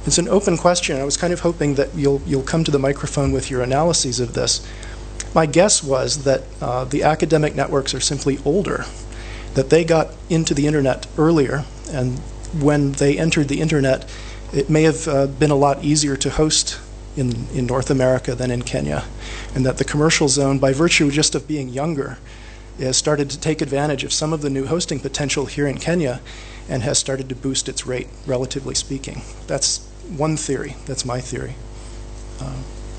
It's an open question. I was kind of hoping that you'll come to the microphone with your analyses of this. My guess was that the academic networks are simply older, that they got into the internet earlier, and when they entered the internet, it may have been a lot easier to host in North America than in Kenya, and that the commercial zone, by virtue just of being younger, has started to take advantage of some of the new hosting potential here in Kenya and has started to boost its rate, relatively speaking. That's one theory. That's my theory.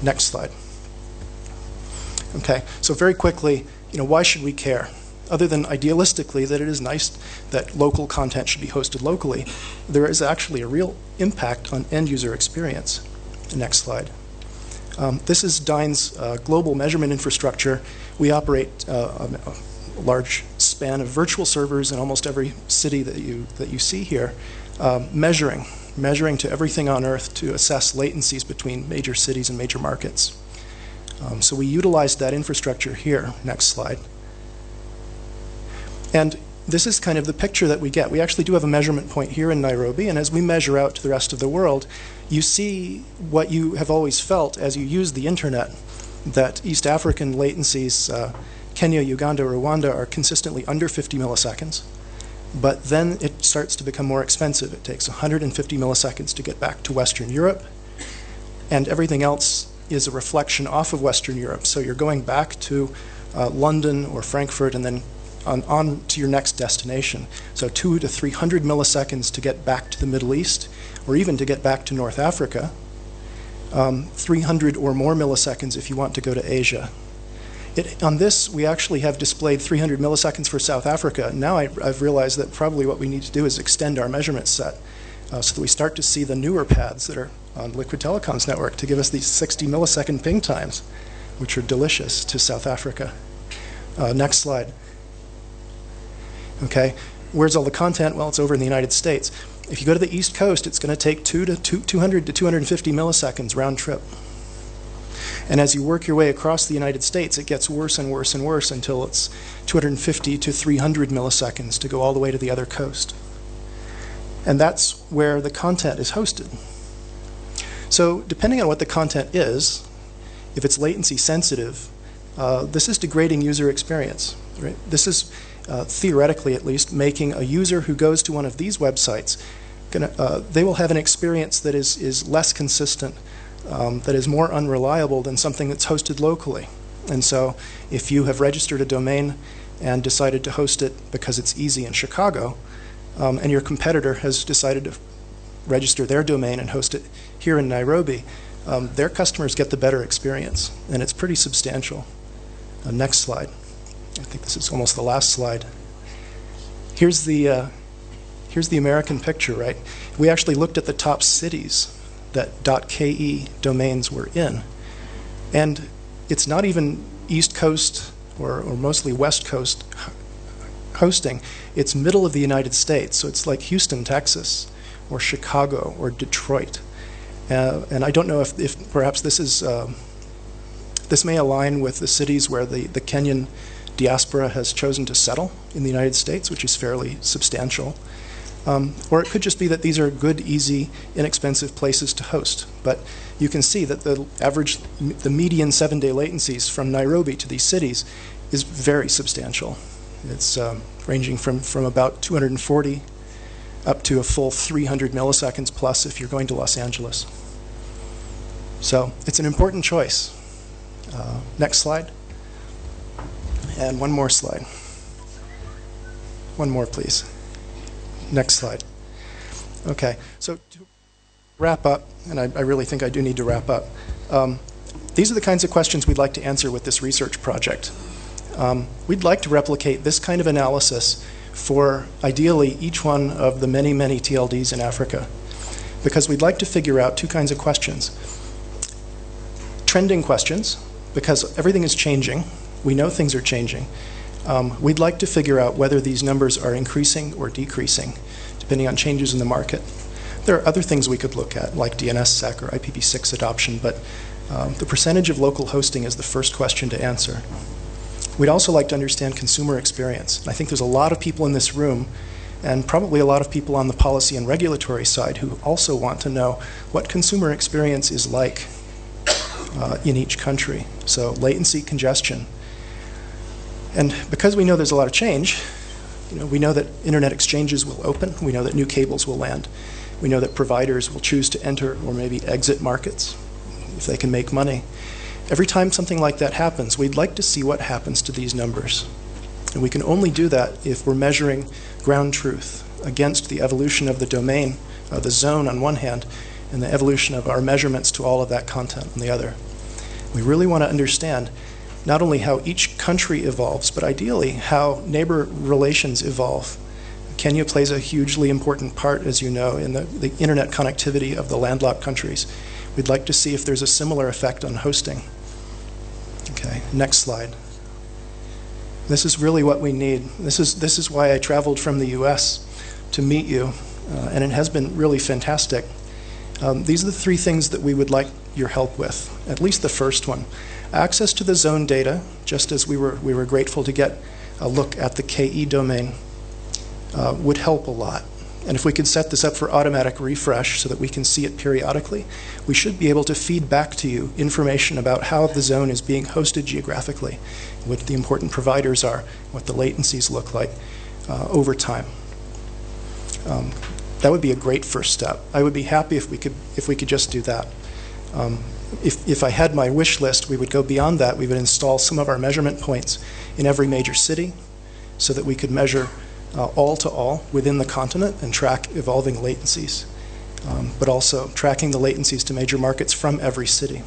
Next slide. Okay, so very quickly, why should we care? Other than idealistically that it is nice that local content should be hosted locally, there is actually a real impact on end-user experience. Next slide. This is Dine's global measurement infrastructure. We operate a large span of virtual servers in almost every city that you see here, measuring to everything on Earth to assess latencies between major cities and major markets. So we utilized that infrastructure here. Next slide. And this is kind of the picture that we get. We actually do have a measurement point here in Nairobi, and as we measure out to the rest of the world, you see what you have always felt as you use the internet, that East African latencies, Kenya, Uganda, Rwanda, are consistently under 50 milliseconds. But then it starts to become more expensive. It takes 150 milliseconds to get back to Western Europe, and everything else is a reflection off of Western Europe. So you're going back to London or Frankfurt and then on to your next destination. So 200 to 300 milliseconds to get back to the Middle East, or even to get back to North Africa. 300 or more milliseconds if you want to go to Asia. On this, we actually have displayed 300 milliseconds for South Africa. Now I've realized that probably what we need to do is extend our measurement set so that we start to see the newer paths that are on Liquid Telecom's network to give us these 60 millisecond ping times, which are delicious to South Africa. Next slide. Okay, where's all the content? Well, it's over in the United States. If you go to the East Coast, it's going to take 200 to 250 milliseconds round trip. And as you work your way across the United States, it gets worse and worse and worse until it's 250 to 300 milliseconds to go all the way to the other coast. And that's where the content is hosted. So depending on what the content is, if it's latency sensitive, this is degrading user experience. Right? This is theoretically at least making a user who goes to one of these websites, they will have an experience that is less consistent, that is more unreliable than something that's hosted locally. And so if you have registered a domain and decided to host it because it's easy in Chicago, and your competitor has decided to register their domain and host it here in Nairobi, their customers get the better experience, and it's pretty substantial. Next slide. I think this is almost the last slide. Here's the American picture, right? We actually looked at the top cities that .ke domains were in. And it's not even East Coast or mostly West Coast hosting. It's middle of the United States. So it's like Houston, Texas, or Chicago, or Detroit. And I don't know if perhaps this is, this may align with the cities where the Kenyan diaspora has chosen to settle in the United States, which is fairly substantial. Or it could just be that these are good, easy, inexpensive places to host. But you can see that the median 7-day latencies from Nairobi to these cities is very substantial. It's ranging from about 240 up to a full 300 milliseconds plus if you're going to Los Angeles. So it's an important choice. Next slide. And one more slide. One more, please. Next slide. Okay, so to wrap up, and I really think I do need to wrap up, these are the kinds of questions we'd like to answer with this research project. We'd like to replicate this kind of analysis for, ideally, each one of the many, many TLDs in Africa, because we'd like to figure out two kinds of questions. Trending questions, because everything is changing. We know things are changing. We'd like to figure out whether these numbers are increasing or decreasing, depending on changes in the market. There are other things we could look at, like DNSSEC or IPv6 adoption, but the percentage of local hosting is the first question to answer. We'd also like to understand consumer experience. I think there's a lot of people in this room and probably a lot of people on the policy and regulatory side who also want to know what consumer experience is like in each country. So latency, congestion. And because we know there's a lot of change, we know that internet exchanges will open. We know that new cables will land. We know that providers will choose to enter or maybe exit markets if they can make money. Every time something like that happens, we'd like to see what happens to these numbers. And we can only do that if we're measuring ground truth against the evolution of the domain, the zone on one hand, and the evolution of our measurements to all of that content on the other. We really want to understand not only how each country evolves, but ideally how neighbor relations evolve. Kenya plays a hugely important part, as you know, in the internet connectivity of the landlocked countries. We'd like to see if there's a similar effect on hosting. Okay, next slide. This is really what we need. This is why I traveled from the US to meet you, and it has been really fantastic. These are the three things that we would like your help with, at least the first one. Access to the zone data, just as we were grateful to get a look at the KE domain, would help a lot. And if we could set this up for automatic refresh so that we can see it periodically, we should be able to feed back to you information about how the zone is being hosted geographically, what the important providers are, what the latencies look like over time. That would be a great first step. I would be happy if we could just do that. If I had my wish list, we would go beyond that. We would install some of our measurement points in every major city so that we could measure all-to-all within the continent and track evolving latencies, but also tracking the latencies to major markets from every city.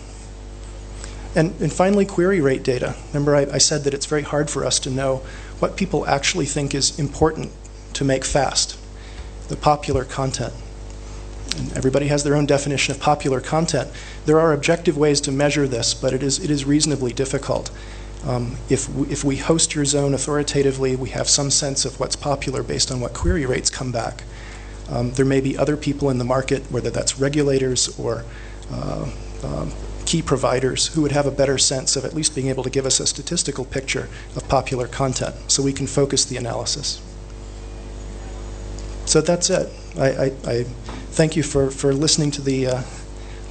And finally, query rate data. Remember, I said that it's very hard for us to know what people actually think is important to make fast, the popular content. And everybody has their own definition of popular content. There are objective ways to measure this, but it is reasonably difficult. If we host your zone authoritatively, we have some sense of what's popular based on what query rates come back. There may be other people in the market, whether that's regulators or key providers, who would have a better sense of at least being able to give us a statistical picture of popular content so we can focus the analysis. So that's it. I thank you for listening to the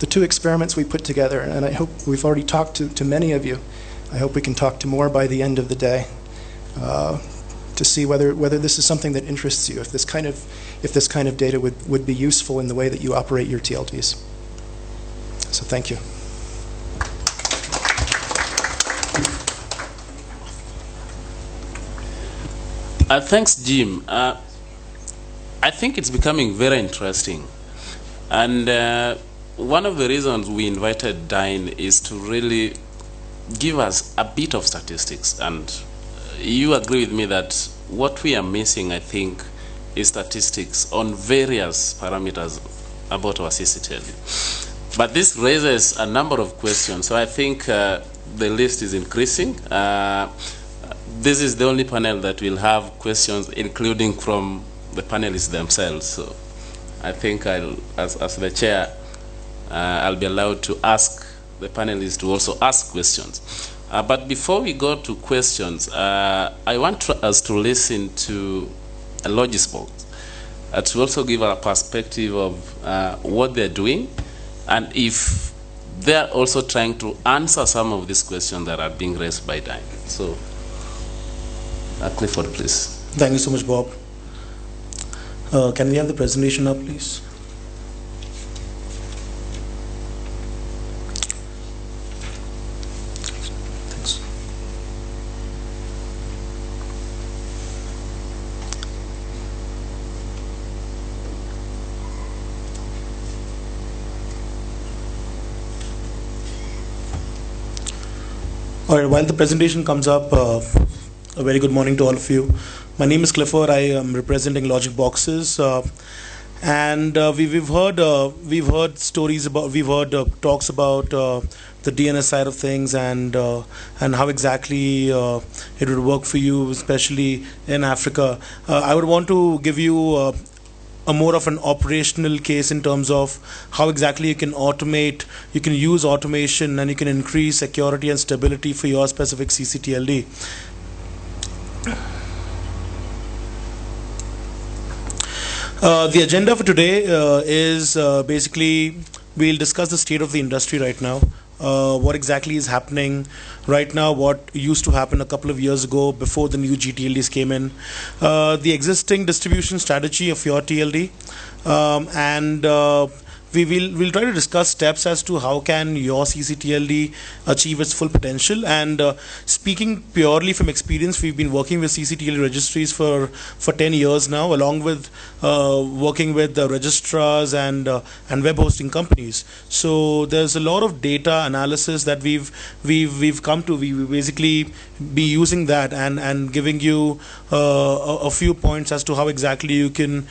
two experiments we put together, and I hope we've already talked to many of you. I hope we can talk to more by the end of the day to see whether this is something that interests you, if this kind of data would be useful in the way that you operate your TLDs. So thank you. Thanks, Jim. I think it's becoming very interesting. And one of the reasons we invited Dine is to really give us a bit of statistics. And you agree with me that what we are missing, I think, is statistics on various parameters about our ccTLD. But this raises a number of questions. So I think the list is increasing. This is the only panel that will have questions, including from the panelists themselves. So I think as the chair, I'll be allowed to ask the panelists to also ask questions. But before we go to questions, I want us to listen to Logisbox to also give a perspective of what they're doing and if they're also trying to answer some of these questions that are being raised by Dine. So, Clifford, please. Thank you so much, Bob. Can we have the presentation up, please? Thanks. All right, while the presentation comes up, a very good morning to all of you. My name is Clifford. I am representing Logic Boxes, and we've heard stories about, talks about the DNS side of things and how exactly it would work for you, especially in Africa. I would want to give you a more of an operational case in terms of how exactly you can automate, you can use automation, and you can increase security and stability for your specific ccTLD. The agenda for today is basically we'll discuss the state of the industry right now. What exactly is happening right now, what used to happen a couple of years ago before the new GTLDs came in, the existing distribution strategy of your TLD, and we'll try to discuss steps as to how can your ccTLD achieve its full potential. And speaking purely from experience, we've been working with ccTLD registries for 10 years now, along with working with registrars and web hosting companies. So there's a lot of data analysis that we've come to. We will basically be using that and giving you a few points as to how exactly you can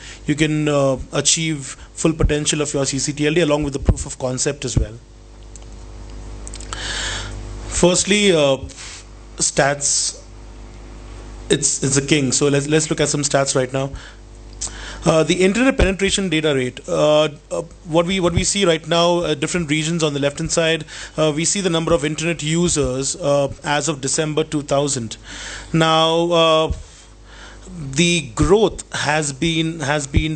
achieve full potential of your ccTLD, along with the proof of concept as well. Firstly, stats. It's a king. So let's look at some stats right now. The internet penetration data rate. What we see right now, different regions on the left hand side. We see the number of internet users as of December 2000. Now. The growth has been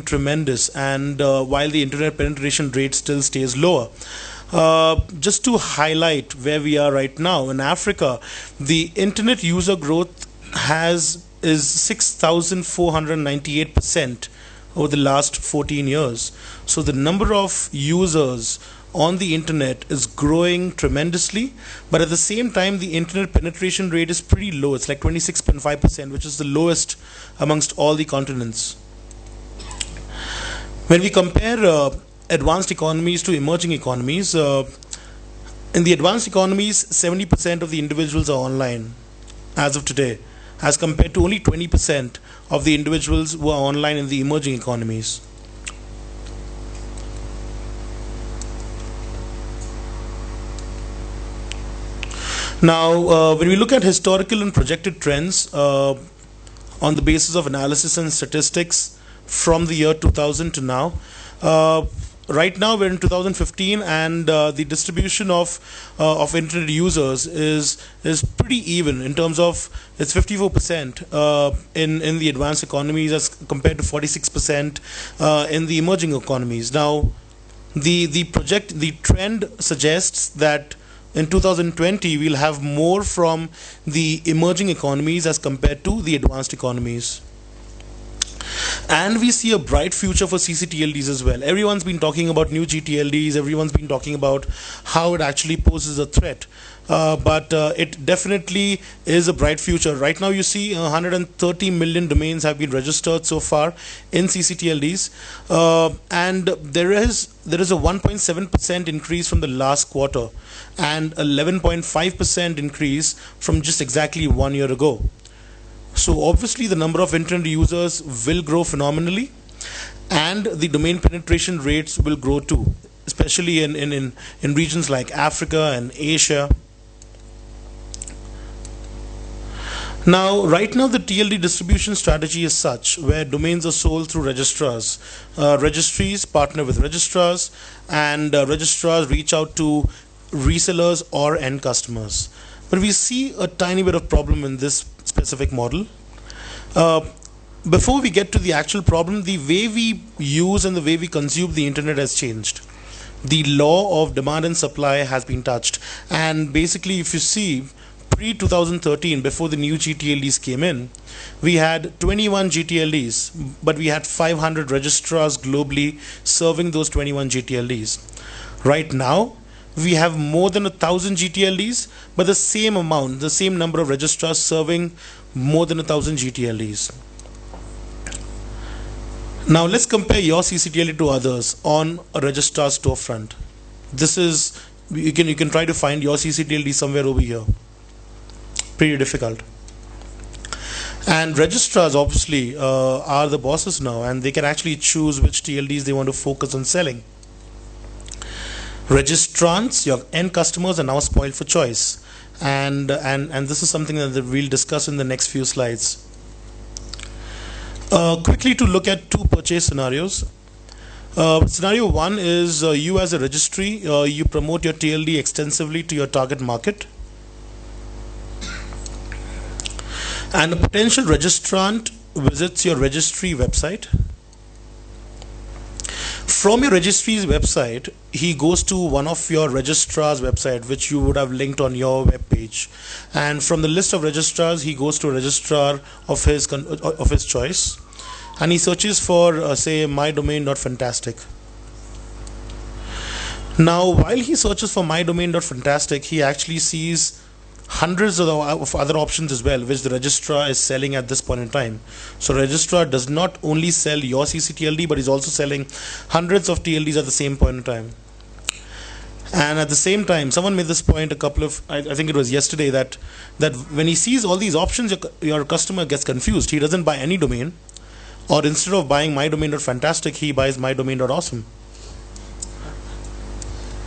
tremendous, and while the internet penetration rate still stays lower. Just to highlight where we are right now, in Africa, the internet user growth is 6,498% over the last 14 years. So the number of users on the internet is growing tremendously, but at the same time the internet penetration rate is pretty low. It's like 26.5%, which is the lowest amongst all the continents. When we compare advanced economies to emerging economies, in the advanced economies 70% of the individuals are online as of today, as compared to only 20% of the individuals who are online in the emerging economies. Now, when we look at historical and projected trends on the basis of analysis and statistics from the year 2000 to now, right now we're in 2015, and the distribution of internet users is pretty even in terms of it's 54% in the advanced economies as compared to 46% in the emerging economies. Now, the trend suggests that in 2020, we'll have more from the emerging economies as compared to the advanced economies. And we see a bright future for ccTLDs as well. Everyone's been talking about new GTLDs, everyone's been talking about how it actually poses a threat. But it definitely is a bright future. Right now you see 130 million domains have been registered so far in ccTLDs, and there is a 1.7% increase from the last quarter and 11.5% increase from just exactly 1 year ago. So obviously the number of internet users will grow phenomenally, and the domain penetration rates will grow too, especially in regions like Africa and Asia. Now, right now the TLD distribution strategy is such where domains are sold through registrars. Registries partner with registrars, and registrars reach out to resellers or end customers. But we see a tiny bit of problem in this specific model. Before we get to the actual problem, the way we use and the way we consume the internet has changed. The law of demand and supply has been touched, and basically if you see pre-2013, before the new GTLDs came in, we had 21 GTLDs, but we had 500 registrars globally serving those 21 GTLDs. Right now, we have more than 1,000 GTLDs, but the same number of registrars serving more than 1,000 GTLDs. Now let's compare your ccTLD to others on a registrar storefront. This is, you can try to find your ccTLD somewhere over here. Pretty difficult. And registrars obviously are the bosses now, and they can actually choose which TLDs they want to focus on selling. Registrants, your end customers, are now spoiled for choice, and this is something that we'll discuss in the next few slides. Quickly to look at two purchase scenarios. Scenario one is you as a registry, you promote your TLD extensively to your target market, and a potential registrant visits your registry website From your registry's website, he goes to one of your registrar's website, which you would have linked on your web page. And from the list of registrars, he goes to a registrar of his choice. And he searches for, say, mydomain.fantastic. Now, while he searches for mydomain.fantastic, he actually sees hundreds of other options as well, which the registrar is selling at this point in time. So registrar does not only sell your ccTLD, but he's also selling hundreds of TLDs at the same point in time. And at the same time, someone made this point I think it was yesterday, that when he sees all these options, your customer gets confused. He doesn't buy any domain, or instead of buying mydomain.fantastic, he buys mydomain.awesome.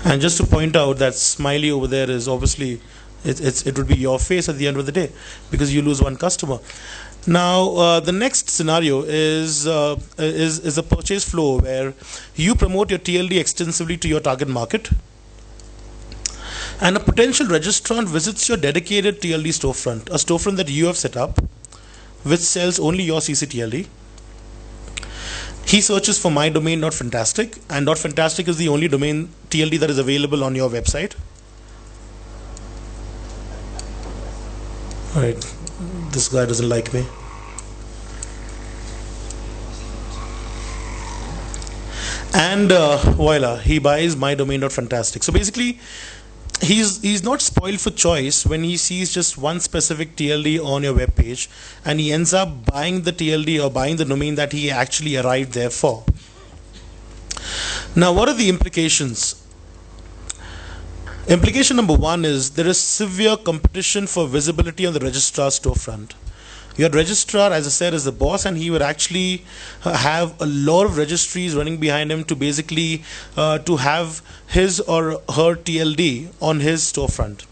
And just to point out, that smiley over there is obviously, it would be your face at the end of the day, because you lose one customer. Now, the next scenario is a purchase flow where you promote your TLD extensively to your target market, and a potential registrant visits your dedicated TLD storefront, a storefront that you have set up, which sells only your ccTLD. He searches for mydomain.fantastic, and .fantastic is the only domain TLD that is available on your website. Alright, this guy doesn't like me. And voila, he buys mydomain.fantastic. So basically, he's not spoiled for choice when he sees just one specific TLD on your web page, and he ends up buying the TLD or buying the domain that he actually arrived there for. Now, what are the implications? Implication number one is there is severe competition for visibility on the registrar storefront. Your registrar, as I said, is the boss, and he would actually have a lot of registries running behind him to basically to have his or her TLD on his storefront.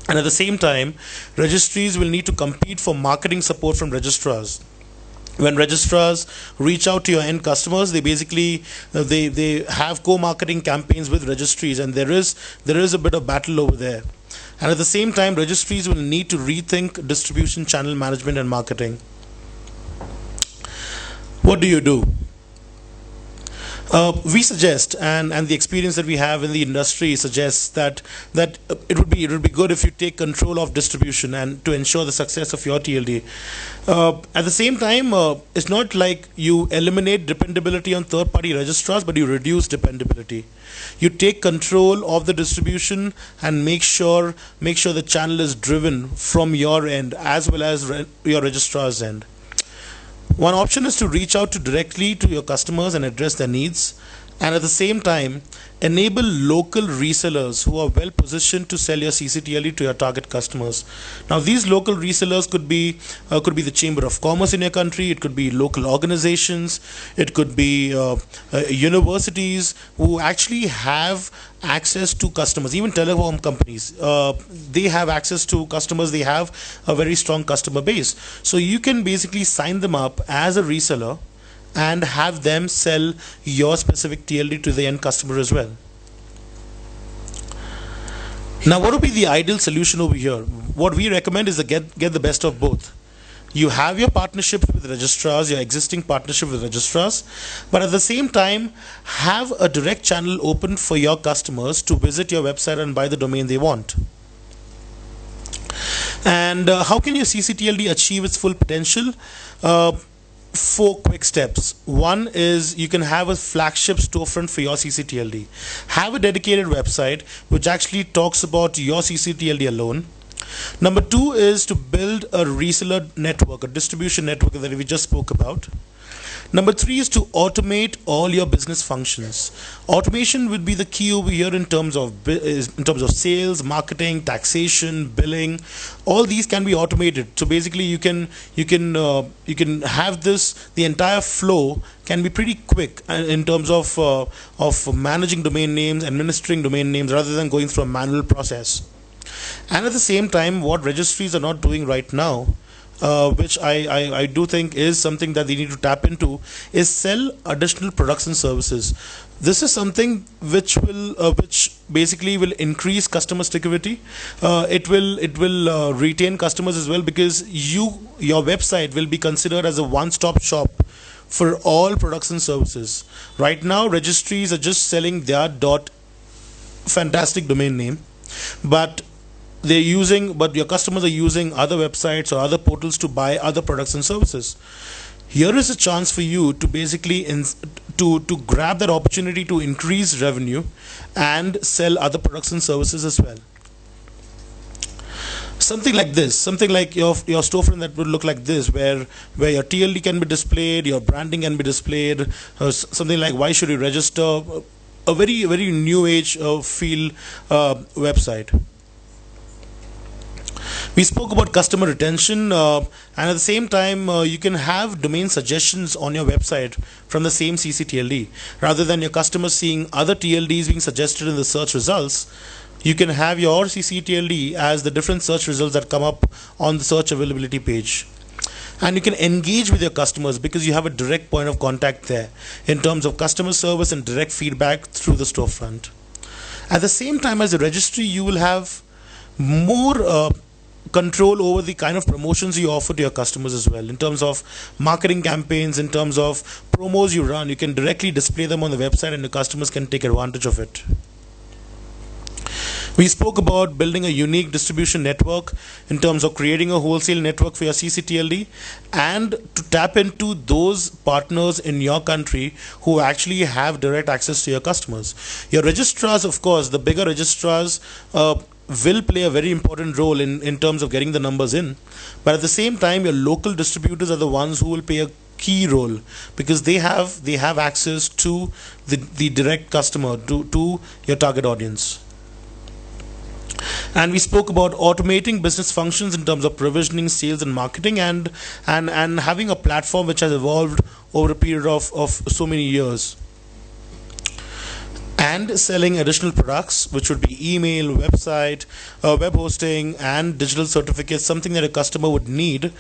And at the same time, registries will need to compete for marketing support from registrars. When registrars reach out to your end customers, they basically they have co-marketing campaigns with registries, and there is a bit of battle over there. And at the same time, registries will need to rethink distribution, channel management, and marketing. What do you do? We suggest, and the experience that we have in the industry suggests that it would be good if you take control of distribution and to ensure the success of your TLD. At the same time, it's not like you eliminate dependability on third-party registrars, but you reduce dependability. You take control of the distribution and make sure the channel is driven from your end as well as your registrar's end. One option is to reach out directly to your customers and address their needs, and at the same time enable local resellers who are well positioned to sell your ccTLD to your target customers. Now, these local resellers could be the Chamber of Commerce in your country, it could be local organizations, it could be universities who actually have access to customers. Even telecom companies, they have access to customers, they have a very strong customer base. So you can basically sign them up as a reseller and have them sell your specific TLD to the end customer as well. Now, what would be the ideal solution over here? What we recommend is to get the best of both. You have your partnership with registrars, your existing partnership with registrars, but at the same time, have a direct channel open for your customers to visit your website and buy the domain they want. And how can your ccTLD achieve its full potential? 4 quick steps. One is you can have a flagship storefront for your ccTLD. Have a dedicated website which actually talks about your ccTLD alone. Number 2 is to build a reseller network, a distribution network that we just spoke about. Number 3 is to automate all your business functions. Automation would be the key over here in terms of sales, marketing, taxation, billing. All these can be automated. So basically, you can have this. The entire flow can be pretty quick in terms of managing domain names, administering domain names, rather than going through a manual process. And at the same time, what registries are not doing right now, which I do think is something that they need to tap into, is sell additional products and services. This is something which basically will increase customer stickiness. It will retain customers as well, because your website will be considered as a one-stop shop for all products and services. Right now, registries are just selling their fantastic domain name, but your customers are using other websites or other portals to buy other products and services. Here is a chance for you to basically to grab that opportunity to increase revenue and sell other products and services as well. Something like this, something like your storefront that would look like this, where your TLD can be displayed, your branding can be displayed, something like why should you register, a very new age feel website. We spoke about customer retention, and at the same time, you can have domain suggestions on your website from the same ccTLD. Rather than your customers seeing other TLDs being suggested in the search results, you can have your ccTLD as the different search results that come up on the search availability page. And you can engage with your customers because you have a direct point of contact there in terms of customer service and direct feedback through the storefront. At the same time, as a registry, you will have more control over the kind of promotions you offer to your customers as well. In terms of marketing campaigns, in terms of promos you run, you can directly display them on the website and the customers can take advantage of it. We spoke about building a unique distribution network in terms of creating a wholesale network for your ccTLD and to tap into those partners in your country who actually have direct access to your customers. Your registrars, of course, the bigger registrars will play a very important role in terms of getting the numbers in. But at the same time, your local distributors are the ones who will play a key role because they have access to the direct customer, to your target audience. And we spoke about automating business functions in terms of provisioning, sales and marketing, and having a platform which has evolved over a period of so many years. And selling additional products, which would be email, website, web hosting, and digital certificates, something that a customer would need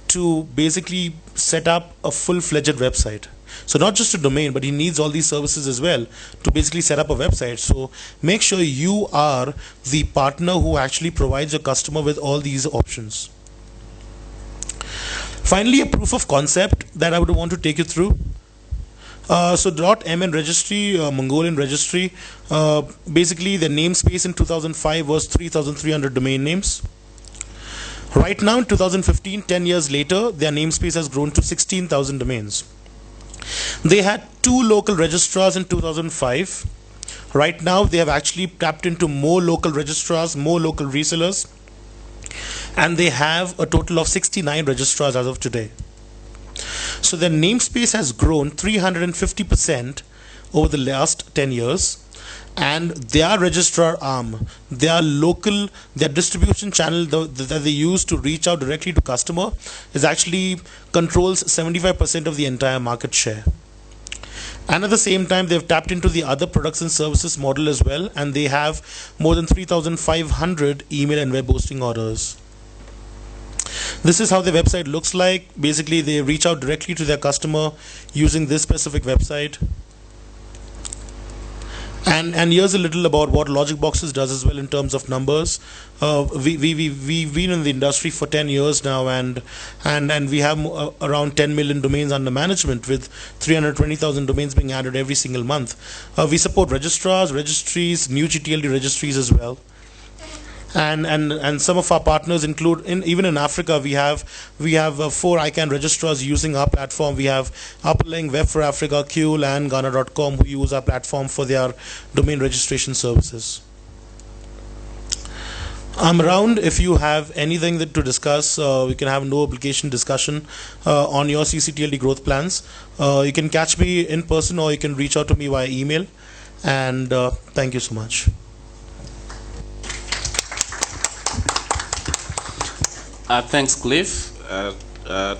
to basically set up a full-fledged website. So not just a domain, but he needs all these services as well to basically set up a website. So make sure you are the partner who actually provides your customer with all these options. Finally, a proof of concept that I would want to take you through. So .mn registry, Mongolian registry, basically the namespace in 2005 was 3,300 domain names. Right now in 2015, 10 years later, their namespace has grown to 16,000 domains. They had 2 local registrars in 2005. Right now, they have actually tapped into more local registrars, more local resellers, and they have a total of 69 registrars as of today. So their namespace has grown 350% over the last 10 years, and their registrar arm, their distribution channel that they use to reach out directly to customer is actually controls 75% of the entire market share. And at the same time, they've tapped into the other products and services model as well, and they have more than 3,500 email and web hosting orders. This is how the website looks like. Basically, they reach out directly to their customer using this specific website. And here's a little about what LogicBoxes does as well in terms of numbers. We've been in the industry for 10 years now, and we have around 10 million domains under management, with 320,000 domains being added every single month. We support registrars, registries, new ccTLD registries as well. And some of our partners include even in Africa we have 4 ICANN registrars using our platform. We have Upperlink, Web for Africa, Peal, and Ghana.com who use our platform for their domain registration services. I'm around if you have anything to discuss. We can have no obligation discussion on your ccTLD growth plans. You can catch me in person or you can reach out to me via email. And thank you so much. Thanks, Cliff.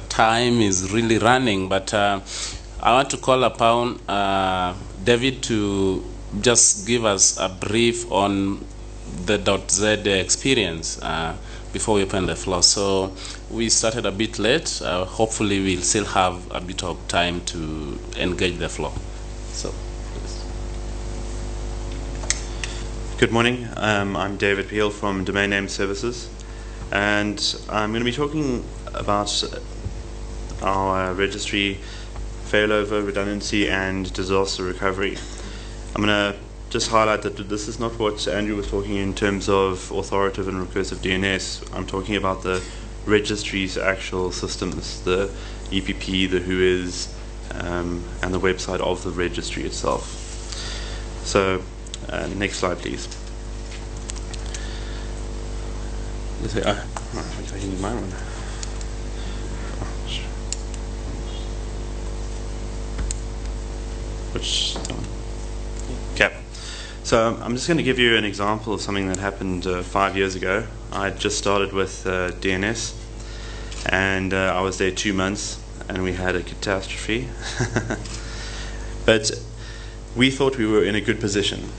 Time is really running, but I want to call upon David to just give us a brief on the .z experience before we open the floor. So we started a bit late. Hopefully we'll still have a bit of time to engage the floor. So, please. Good morning. I'm David Peal from Domain Name Services. And I'm going to be talking about our registry failover, redundancy, and disaster recovery. I'm going to just highlight that this is not what Andrew was talking in terms of authoritative and recursive DNS. I'm talking about the registry's actual systems, the EPP, the WHOIS, and the website of the registry itself. So, next slide, please. I need my one. Which one? Okay. So I'm just going to give you an example of something that happened 5 years ago. I just started with DNS, and I was there 2 months, and we had a catastrophe. But we thought we were in a good position.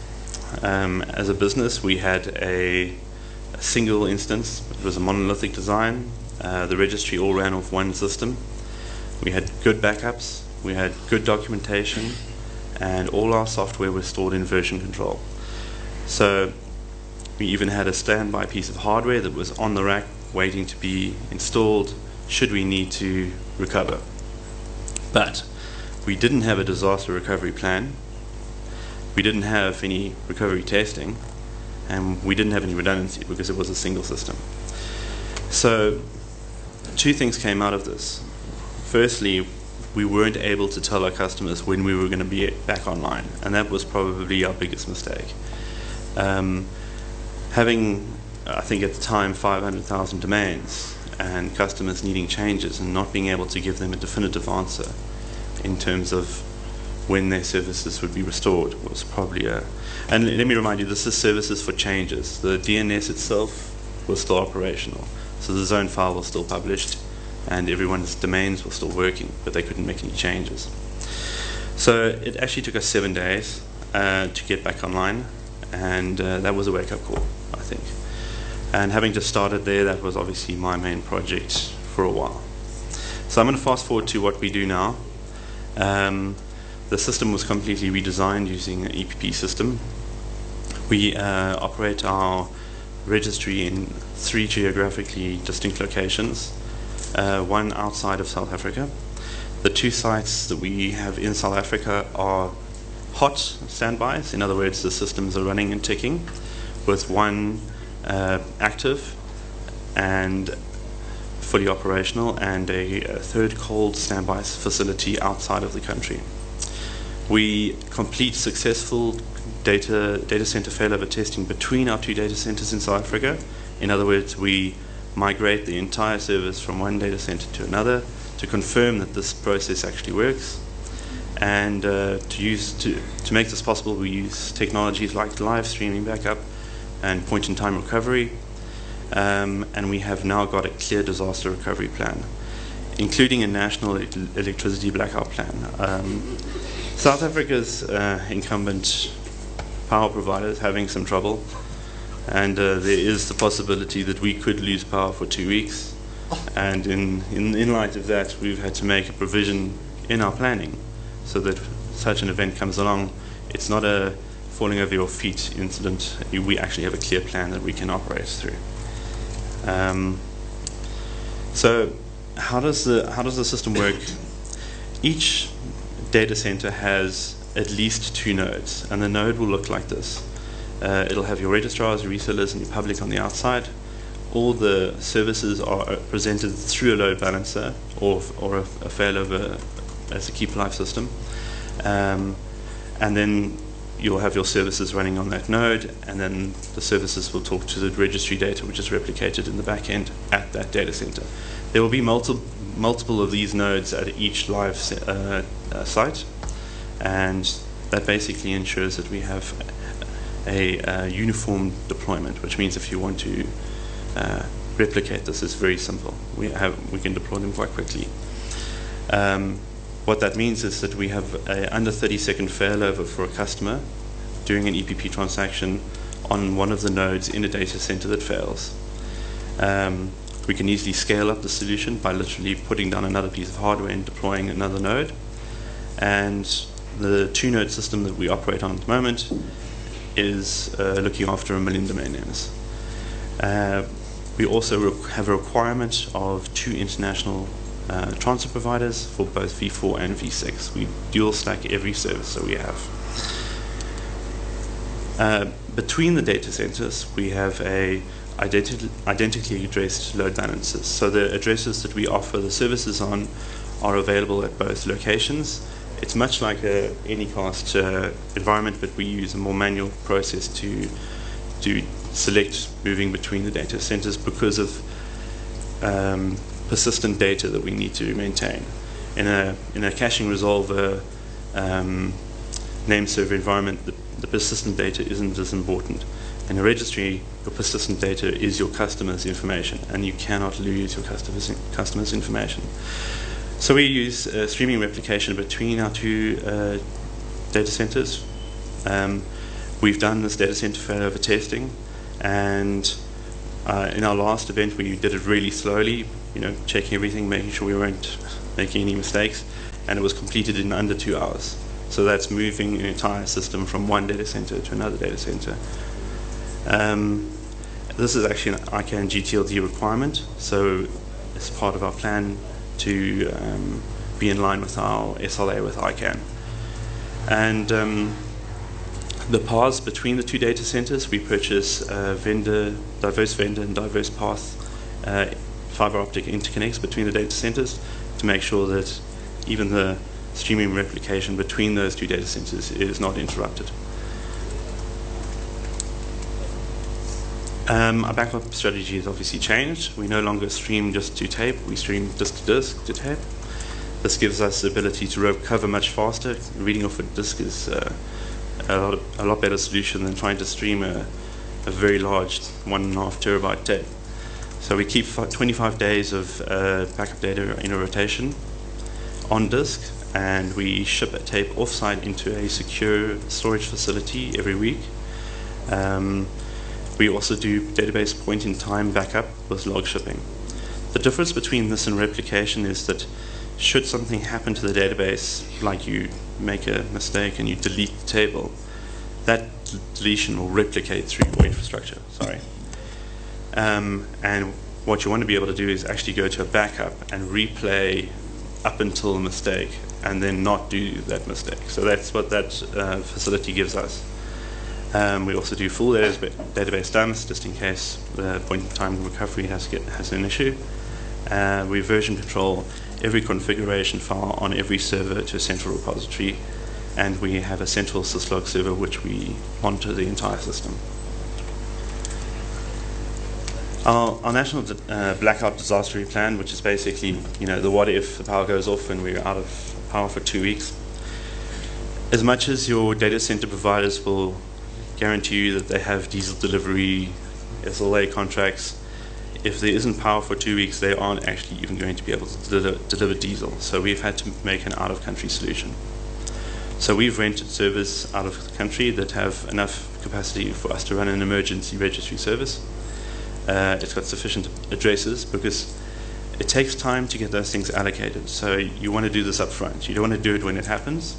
As a business, we had a single instance. It was a monolithic design. The registry all ran off one system. We had good backups. We had good documentation. And all our software was stored in version control. So we even had a standby piece of hardware that was on the rack waiting to be installed should we need to recover. But we didn't have a disaster recovery plan. We didn't have any recovery testing, and we didn't have any redundancy because it was a single system. So 2 things came out of this. Firstly, we weren't able to tell our customers when we were going to be back online, and that was probably our biggest mistake. Having, I think at the time, 500,000 domains and customers needing changes and not being able to give them a definitive answer in terms of when their services would be restored was probably a... And let me remind you, this is services for changes. The DNS itself was still operational, so the zone file was still published, and everyone's domains were still working, but they couldn't make any changes. So it actually took us 7 days to get back online, and that was a wake-up call, I think. And having just started there, that was obviously my main project for a while. So I'm going to fast forward to what we do now. The system was completely redesigned using an EPP system. We operate our registry in 3 geographically distinct locations. 1 outside of South Africa. The 2 sites that we have in South Africa are hot standbys. In other words, the systems are running and ticking, with 1 active and fully operational, and a 3rd cold standby facility outside of the country. We complete successful data center failover testing between our 2 data centers in South Africa. In other words, we migrate the entire service from one data center to another to confirm that this process actually works. And to make this possible, we use technologies like live streaming backup and point-in-time recovery. And we have now got a clear disaster recovery plan, including a national electricity blackout plan. South Africa's incumbent power provider is having some trouble, and there is the possibility that we could lose power for 2 weeks. And in light of that, we've had to make a provision in our planning so that such an event comes along, it's not a falling over your feet incident. We actually have a clear plan that we can operate through. So how does the system work? Each data center has at least 2 nodes, and the node will look like this. It'll have your registrars, your resellers, and your public on the outside. All the services are presented through a load balancer or a failover as a keep alive system. And then you'll have your services running on that node, and then the services will talk to the registry data, which is replicated in the back end at that data center. There will be multiple of these nodes at each live site, and that basically ensures that we have a uniform deployment, which means if you want to replicate this, it's very simple. We can deploy them quite quickly. What that means is that we have a under 30-second failover for a customer doing an EPP transaction on one of the nodes in a data center that fails. We can easily scale up the solution by literally putting down another piece of hardware and deploying another node. And the 2-node system that we operate on at the moment is looking after 1 million domain names. We also have a requirement of 2 international transfer providers for both v4 and v6. We dual stack every service that we have. Between the data centers, we have a identically addressed load balancers. So the addresses that we offer the services on are available at both locations. It's much like a Anycast environment, but we use a more manual process to select moving between the data centers because of persistent data that we need to maintain. In a caching resolver name server environment, the persistent data isn't as important. In a registry, your persistent data is your customer's information, and you cannot lose your customer's information. So we use streaming replication between our two data centers. We've done this data center failover testing, and in our last event we did it really slowly, checking everything, making sure we weren't making any mistakes, and it was completed in under 2 hours. So that's moving an entire system from one data center to another data center. This is actually an ICANN ccTLD requirement, so it's part of our plan to be in line with our SLA with ICANN. And the paths between the two data centers, we purchase diverse vendor and diverse path fiber optic interconnects between the data centers to make sure that even the streaming replication between those two data centers is not interrupted. Our backup strategy has obviously changed. We no longer stream just to tape, we stream disk to disk to tape. This gives us the ability to recover much faster. Reading off a disk is a lot better solution than trying to stream a very large 1.5 terabyte tape. So we keep 25 days of backup data in a rotation on disk, and we ship a tape offsite into a secure storage facility every week. We also do database point-in-time backup with log shipping. The difference between this and replication is that should something happen to the database, like you make a mistake and you delete the table, that deletion will replicate through your infrastructure. And what you want to be able to do is actually go to a backup and replay up until the mistake and then not do that mistake. So that's what that facility gives us. We also do full database dumps just in case the point-in-time recovery has an issue. We version control every configuration file on every server to a central repository, and we have a central syslog server which we monitor the entire system. Our national blackout disaster plan, which is basically the what if the power goes off and we're out of power for 2 weeks. As much as your data center providers will guarantee you that they have diesel delivery, SLA contracts, if there isn't power for 2 weeks, they aren't actually even going to be able to deliver diesel. So we've had to make an out-of-country solution. So we've rented servers out of the country that have enough capacity for us to run an emergency registry service. It's got sufficient addresses because it takes time to get those things allocated. So you want to do this up front. You don't want to do it when it happens.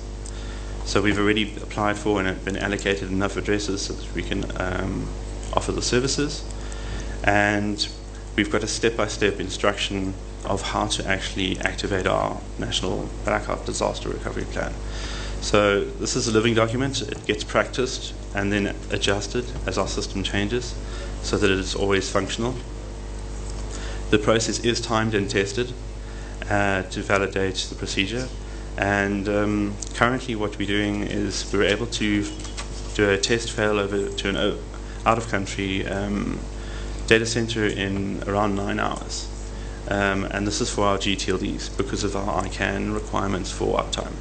So we've already applied for and been allocated enough addresses so that we can offer the services. And we've got a step-by-step instruction of how to actually activate our national blackout disaster recovery plan. So this is a living document. It gets practiced and then adjusted as our system changes so that it is always functional. The process is timed and tested to validate the procedure. And currently what we're doing is we're able to do a test failover to an out-of-country data center in around 9 hours. And this is for our ccTLDs because of our ICANN requirements for uptime.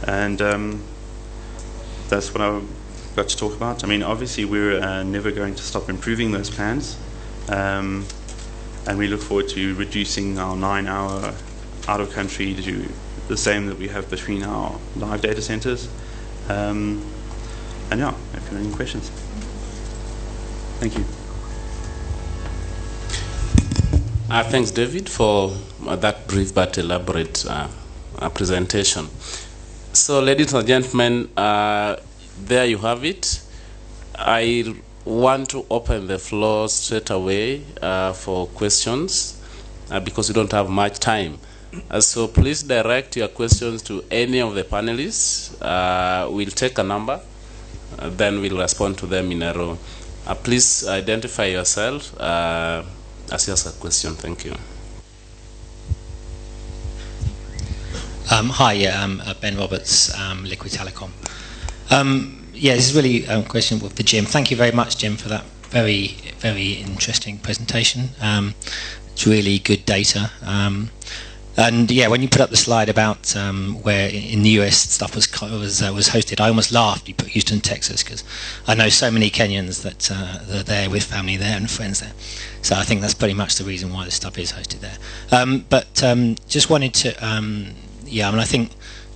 And that's what I've got to talk about. I mean, obviously we're never going to stop improving those plans. And we look forward to reducing our 9-hour out-of-country to the same that we have between our live data centers. And yeah, if you have any questions. Thank you. Thanks, David, for that brief but elaborate presentation. So, ladies and gentlemen, there you have it. I want to open the floor straight away for questions. because we don't have much time. So please direct your questions to any of the panelists. We'll take a number, then we'll respond to them in a row. Please identify yourself as you ask a question. Thank you. Hi, Ben Roberts, Liquid Telecom. Yeah, this is really a question for Jim. Thank you very much, Jim, for that very, very interesting presentation. It's really good data. And yeah, when you put up the slide about where in the US stuff was hosted, I almost laughed. You put Houston, Texas, because I know so many Kenyans that are there with family there and friends there. So I think that's pretty much the reason why the stuff is hosted there. But just wanted to, yeah, I mean, I think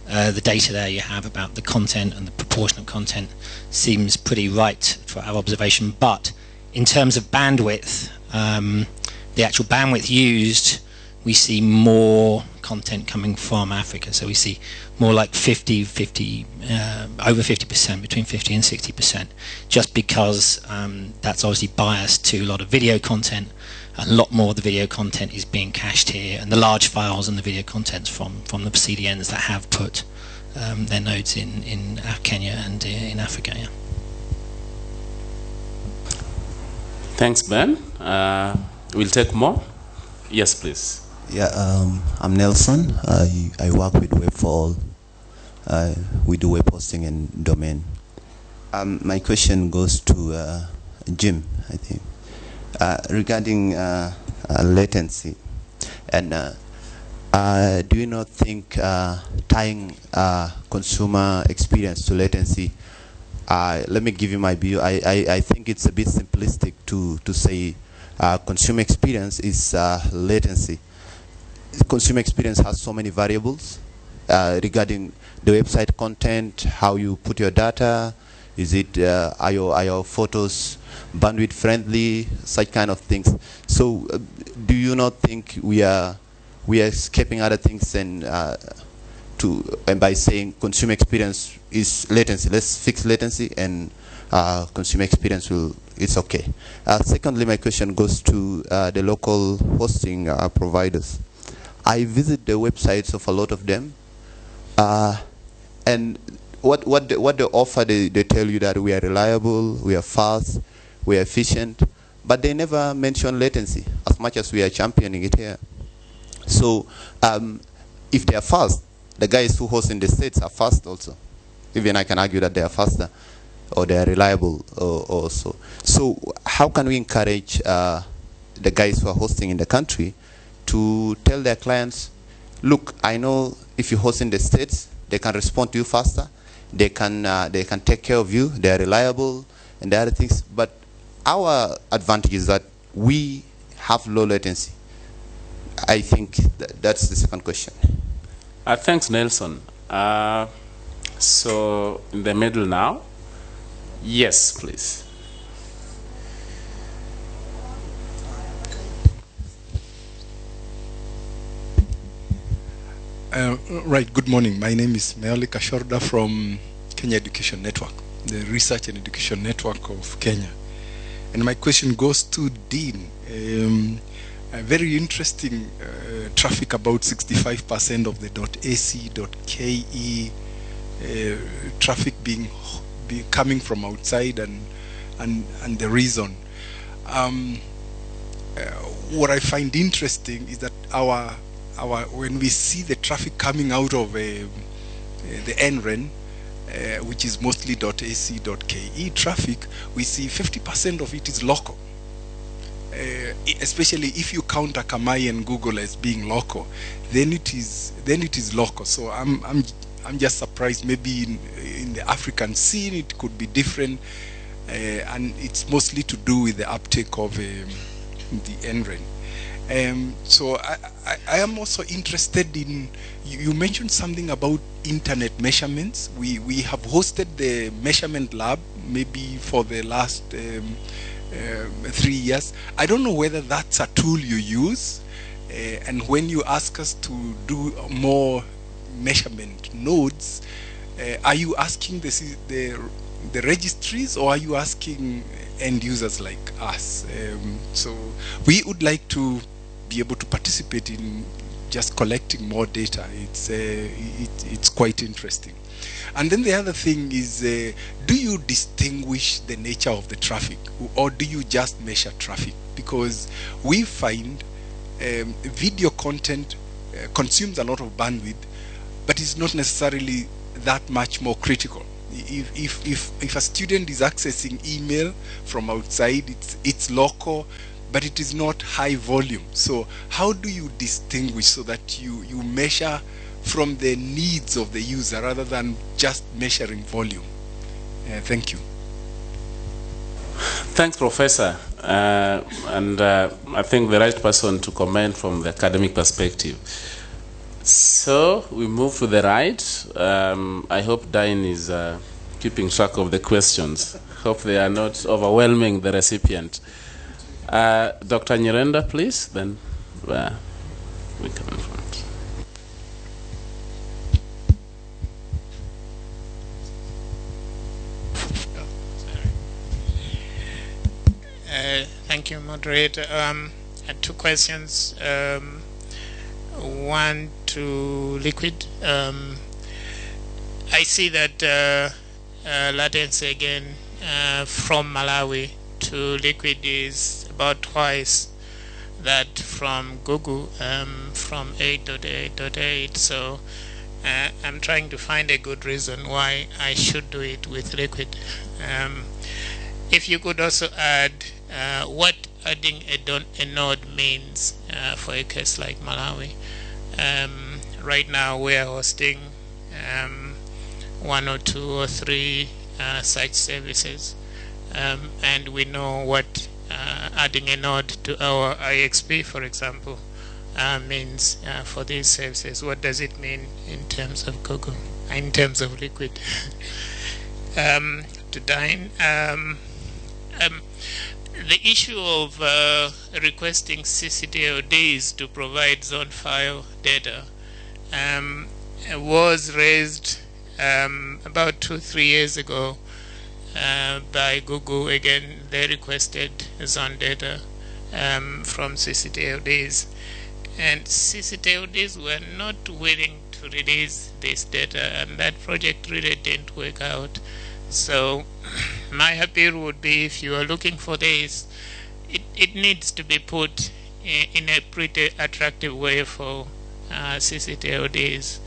the data there you have about the content and the proportion of content seems pretty right for our observation. But in terms of bandwidth, the actual bandwidth used, we see more content coming from Africa. So we see more like over 50%, between 50 and 60%, just because that's obviously biased to a lot of video content. A lot more of the video content is being cached here, and the large files and the video contents from the CDNs that have put their nodes in Kenya and in Africa. Yeah. Thanks, Ben. We'll take more. Yes, please. Yeah, I'm Nelson. I work with Web4All. We do web hosting and domain. My question goes to Jim, I think, regarding latency. And do you not think tying consumer experience to latency? Let me give you my view. I think it's a bit simplistic to say consumer experience is latency. Consumer experience has so many variables regarding the website content, how you put your data, is it are your photos bandwidth friendly, such kind of things. So do you not think we are escaping other things and by saying consumer experience is latency? Let's fix latency and consumer experience it's okay. Secondly, my question goes to the local hosting providers. I visit the websites of a lot of them, and what they offer, they tell you that we are reliable, we are fast, we are efficient, but they never mention latency as much as we are championing it here. So if they are fast, the guys who host in the States are fast also. Even I can argue that they are faster or they are reliable also. So how can we encourage the guys who are hosting in the country to tell their clients, look, I know if you host in the States, they can respond to you faster, they can take care of you, they are reliable, and the other things. But our advantage is that we have low latency. I think that's the second question. Thanks, Nelson. So in the middle now. Yes, please. Right, good morning. My name is Meoli Kashorda from Kenya Education Network, the Research and Education Network of Kenya. And my question goes to Dean. A very interesting traffic, about 65% of the .ac.ke traffic being coming from outside, and the reason. What I find interesting is that when we see the traffic coming out of the NREN, which is mostly .ac.ke traffic, we see 50% of it is local. Especially if you count Akamai and Google as being local, then it is local. So I'm just surprised. Maybe in the African scene it could be different, and it's mostly to do with the uptake of the NREN. So I am also interested in, you mentioned something about internet measurements. We have hosted the measurement lab maybe for the last 3 years. I don't know whether that's a tool you use, and when you ask us to do more measurement nodes, are you asking the registries, or are you asking end users like us? So we would like to be able to participate in just collecting more data. It's quite interesting. And then the other thing is, do you distinguish the nature of the traffic, or do you just measure traffic? Because we find video content consumes a lot of bandwidth, but it's not necessarily that much more critical. If a student is accessing email from outside, it's local, but it is not high volume. So how do you distinguish so that you measure from the needs of the user rather than just measuring volume? Thank you. Thanks, Professor. I think the right person to comment from the academic perspective. So we move to the right. I hope Diane is keeping track of the questions. Hope they are not overwhelming the recipient. Dr. Nyirenda, please. Then we come in front. Thank you, moderator. I had two questions. One to Liquid. I see that latency again from Malawi to Liquid is about twice that from Google, from 8.8.8. So I'm trying to find a good reason why I should do it with Liquid. If you could also add what adding a node means for a case like Malawi. Right now we are hosting 1 or 2 or 3 such services, and we know what adding a node to our IXP, for example, means for these services. What does it mean in terms of Google, in terms of Liquid? To Dine, the issue of requesting ccTLDs to provide zone file data was raised about 2-3 years ago by Google. Again, they requested zone data from ccTLDs, and ccTLDs were not willing to release this data, and that project really didn't work out. So my appeal would be, if you are looking for this, it needs to be put in a pretty attractive way for ccTLDs.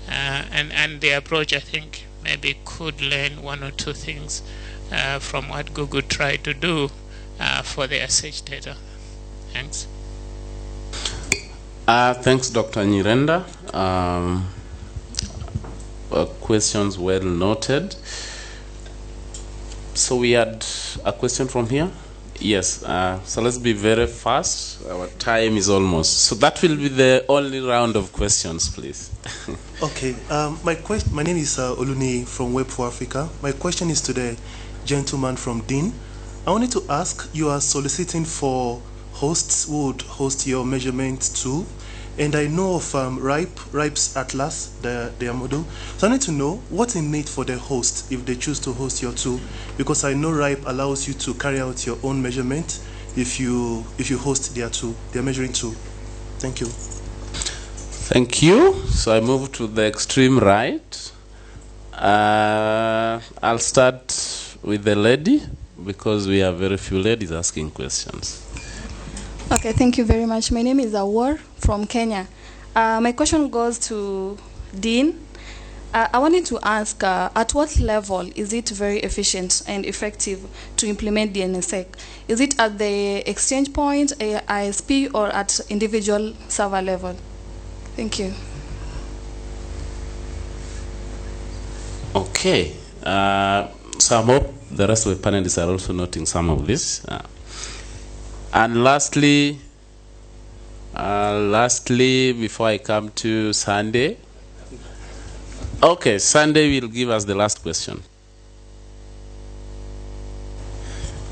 And the approach, I think, maybe could learn 1 or 2 things from what Google tried to do for their search data. Thanks. Thanks, Dr. Nyirenda. Questions well noted. So we had a question from here. Yes, so let's be very fast. Our time is almost. So that will be the only round of questions, please. Okay, my name is Oluni from Web4Africa. My question is to the gentleman from DIN. I wanted to ask, you are soliciting for hosts who would host your measurement tool. And I know of RIPE's Atlas, their model. So I need to know what's in it for the host if they choose to host your tool, because I know RIPE allows you to carry out your own measurement if you host their tool, their measuring tool. Thank you. Thank you. So I move to the extreme right. I'll start with the lady because we have very few ladies asking questions. Okay, thank you very much. My name is Awar from Kenya. My question goes to Dean. I wanted to ask, at what level is it very efficient and effective to implement DNSSEC? Is it at the exchange point, ISP, or at individual server level? Thank you. Okay. So I hope the rest of the panelists are also noting some of this. And lastly, before I come to Sunday, okay, Sunday will give us the last question.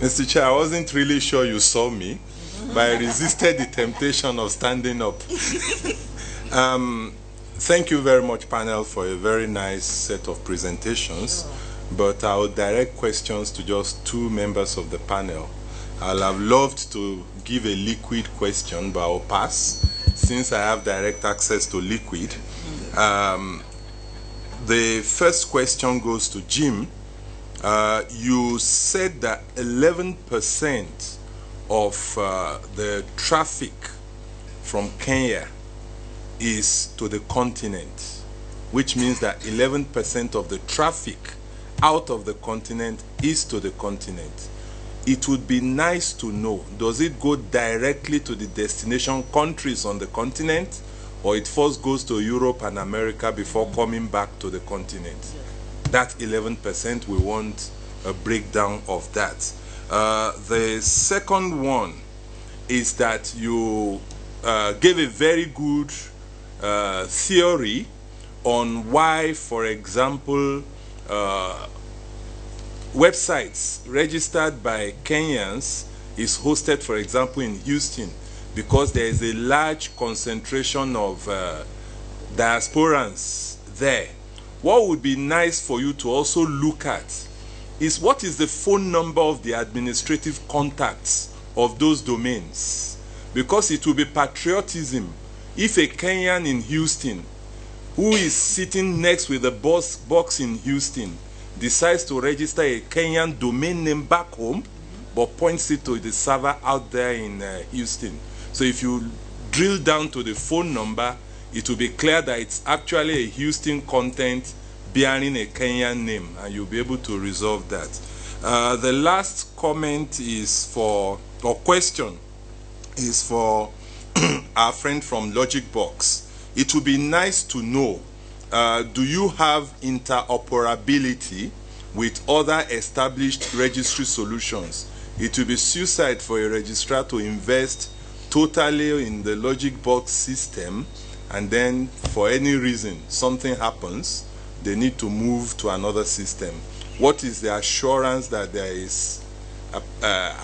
Mr. Chair, I wasn't really sure you saw me, but I resisted the temptation of standing up. Thank you very much, panel, for a very nice set of presentations, but I will direct questions to just 2 members of the panel. I'll have loved to give a liquid question, but I'll pass since I have direct access to liquid. The first question goes to Jim. You said that 11% of the traffic from Kenya is to the continent, which means that 11% of the traffic out of the continent is to the continent. It would be nice to know, does it go directly to the destination countries on the continent, or it first goes to Europe and America before coming back to the continent? That 11%, we want a breakdown of that. The second one is that you gave a very good theory on why, for example, websites registered by Kenyans is hosted, for example, in Houston, because there is a large concentration of diasporans there. What would be nice for you to also look at is what is the phone number of the administrative contacts of those domains, because it will be patriotism if a Kenyan in Houston who is sitting next with a box in Houston decides to register a Kenyan domain name back home, but points it to the server out there in Houston. So if you drill down to the phone number, it will be clear that it's actually a Houston content bearing a Kenyan name, and you'll be able to resolve that. The last comment is for, or question, is for our friend from Logicbox. It would be nice to know, do you have interoperability with other established registry solutions? It will be suicide for a registrar to invest totally in the Logicbox system, and then for any reason something happens, they need to move to another system. What is the assurance that there is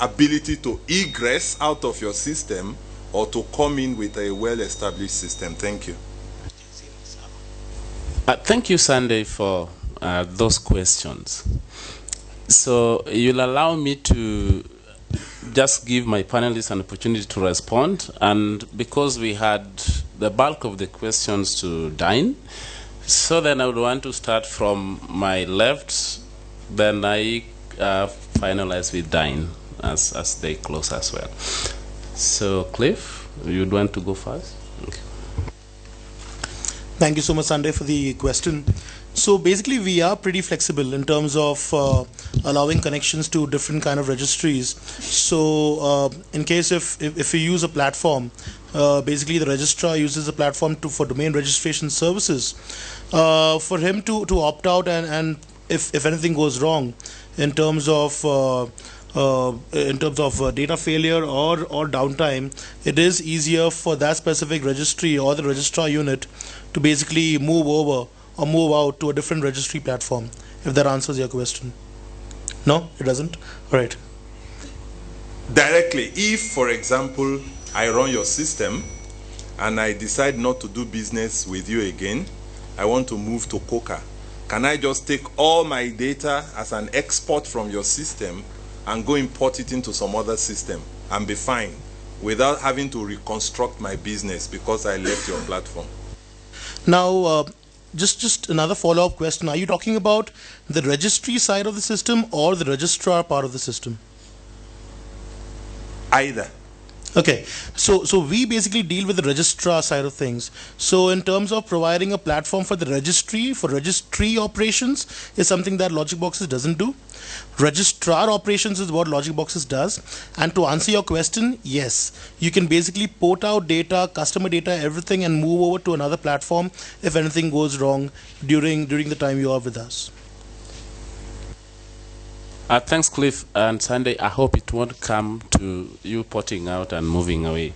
ability to egress out of your system or to come in with a well-established system? Thank you. Thank you, Sunday, for those questions. So you'll allow me to just give my panelists an opportunity to respond, and because we had the bulk of the questions to Dine, so then I would want to start from my left, then I finalize with Dine as they close as well. So Cliff, you'd want to go first? Okay. Thank you so much, Sunday, for the question. So basically, we are pretty flexible in terms of allowing connections to different kind of registries. So in case if we use a platform, basically the registrar uses the platform for domain registration services. For him to opt out, and if anything goes wrong in terms of data failure or downtime, it is easier for that specific registry or the registrar unit to basically move over or move out to a different registry platform, if that answers your question. No, it doesn't? All right. Directly, if, for example, I run your system and I decide not to do business with you again, I want to move to Coca. Can I just take all my data as an export from your system and go import it into some other system and be fine without having to reconstruct my business because I left your platform? Now, just another follow-up question. Are you talking about the registry side of the system or the registrar part of the system? Either. Okay, so we basically deal with the registrar side of things. So in terms of providing a platform for the registry, for registry operations, is something that Logicboxes doesn't do. Registrar operations is what Logicboxes does. And to answer your question, yes, you can basically port out data, customer data, everything, and move over to another platform if anything goes wrong during the time you are with us. Thanks, Cliff and Sunday. I hope it won't come to you porting out and moving away.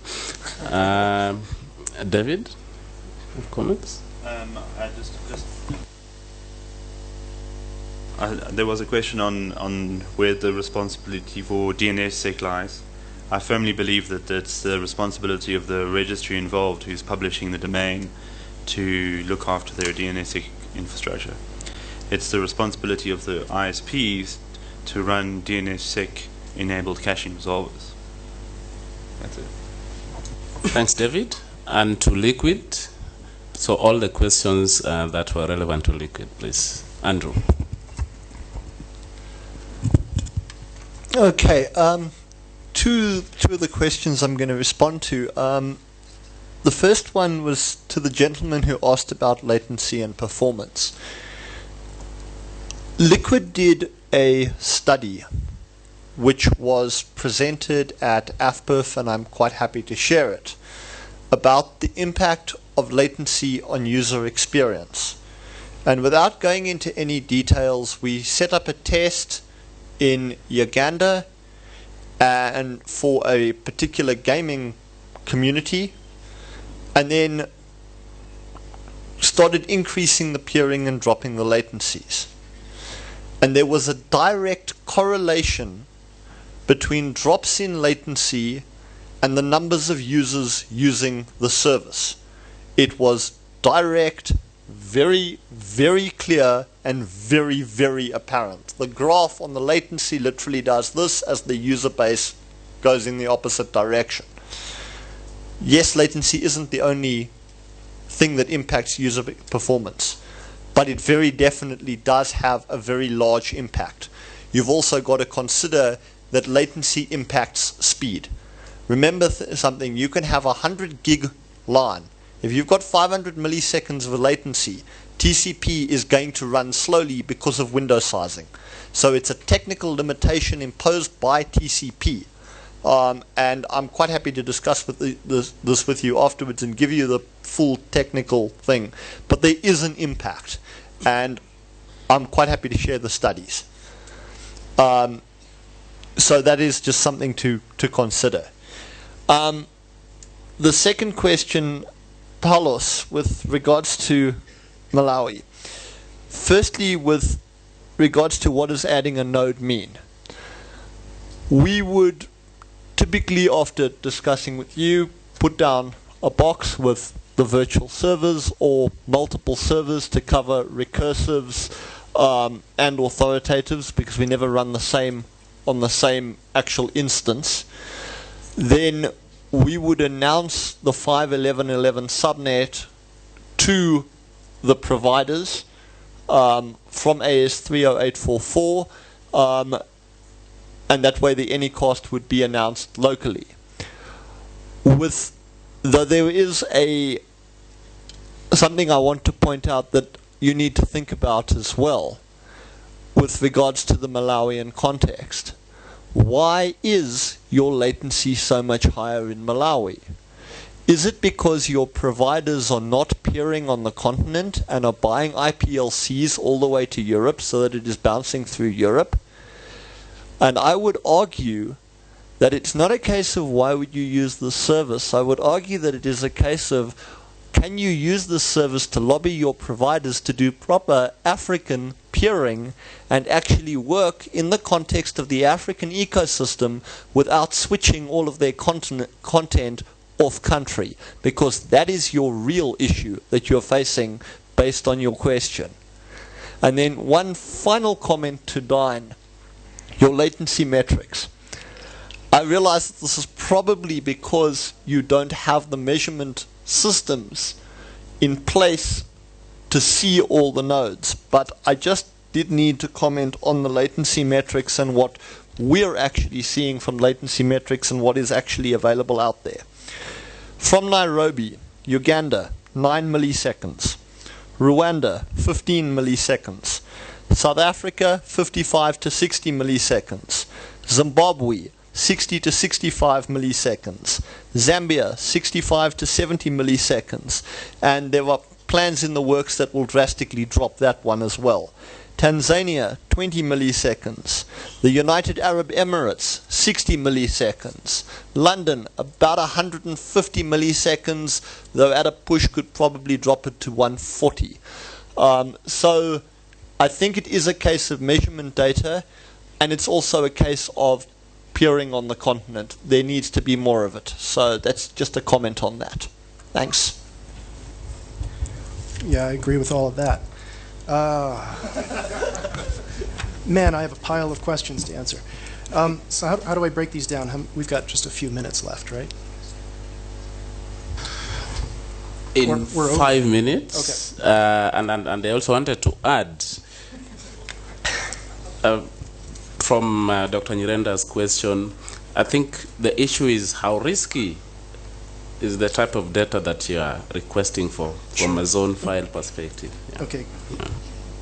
David, comments? There was a question on where the responsibility for DNSSEC lies. I firmly believe that it's the responsibility of the registry involved who's publishing the domain to look after their DNSSEC infrastructure. It's the responsibility of the ISPs to run DNSSEC enabled caching resolvers. That's it. Thanks, David. And to Liquid, so all the questions that were relevant to Liquid, please. Andrew. Okay, two of the questions I'm going to respond to. The first one was to the gentleman who asked about latency and performance. Liquid did a study which was presented at AFPERF, and I'm quite happy to share it, about the impact of latency on user experience. And without going into any details, we set up a test in Uganda and for a particular gaming community, and then started increasing the peering and dropping the latencies. And there was a direct correlation between drops in latency and the numbers of users using the service. It was direct, very, very clear, and very, very apparent. The graph on the latency literally does this as the user base goes in the opposite direction. Yes, latency isn't the only thing that impacts user performance, but it very definitely does have a very large impact. You've also got to consider that latency impacts speed. Remember something, you can have a 100 gig line. If you've got 500 milliseconds of latency, TCP is going to run slowly because of window sizing. So it's a technical limitation imposed by TCP. And I'm quite happy to discuss this with you afterwards and give you the full technical thing. But there is an impact, and I'm quite happy to share the studies. So that is just something to consider. The second question, Paulos, with regards to Malawi. Firstly, with regards to what does adding a node mean? We would typically, after discussing with you, put down a box with the virtual servers or multiple servers to cover recursives and authoritatives, because we never run the same on the same actual instance. Then we would announce the 5.11.11 subnet to the providers from AS30844, and that way the Anycast would be announced locally. Though there is something I want to point out that you need to think about as well with regards to the Malawian context. Why is your latency so much higher in Malawi? Is it because your providers are not peering on the continent and are buying IPLCs all the way to Europe so that it is bouncing through Europe? And I would argue that it's not a case of why would you use the service. I would argue that it is a case of, can you use this service to lobby your providers to do proper African peering and actually work in the context of the African ecosystem without switching all of their content off country? Because that is your real issue that you're facing based on your question. And then one final comment to Dine, your latency metrics. I realize that this is probably because you don't have the measurement systems in place to see all the nodes, but I just did need to comment on the latency metrics and what we're actually seeing from latency metrics and what is actually available out there. From Nairobi, Uganda, 9 milliseconds. Rwanda, 15 milliseconds. South Africa, 55 to 60 milliseconds. Zimbabwe, 60 to 65 milliseconds. Zambia, 65 to 70 milliseconds. And there are plans in the works that will drastically drop that one as well. Tanzania, 20 milliseconds. The United Arab Emirates, 60 milliseconds. London, about 150 milliseconds, though at a push could probably drop it to 140. So I think it is a case of measurement data, and it's also a case of peering on the continent. There needs to be more of it. So that's just a comment on that. Thanks. Yeah, I agree with all of that. Man, I have a pile of questions to answer. So how do I break these down? We've got just a few minutes left, right? In We're 5 minutes. Okay. And I also wanted to add from Dr. Nyirenda's question, I think the issue is how risky is the type of data that you are requesting for from a zone file perspective. Yeah. Okay,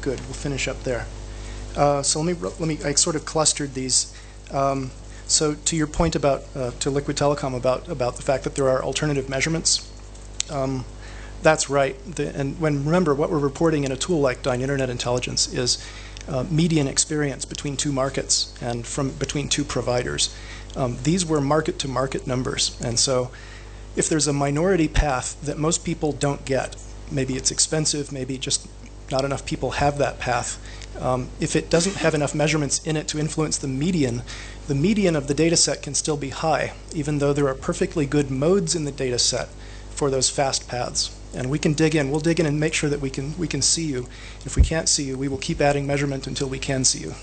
good. We'll finish up there. So let me. I sort of clustered these. So to your point about to Liquid Telecom about the fact that there are alternative measurements, that's right. And remember what we're reporting in a tool like Dyn Internet Intelligence is median experience between two markets and between two providers. These were market-to-market numbers, and so if there's a minority path that most people don't get, maybe it's expensive, maybe just not enough people have that path. If it doesn't have enough measurements in it to influence the median of the data set can still be high, even though there are perfectly good modes in the data set for those fast paths. And we can dig in. We'll dig in and make sure that we can see you. If we can't see you, we will keep adding measurement until we can see you.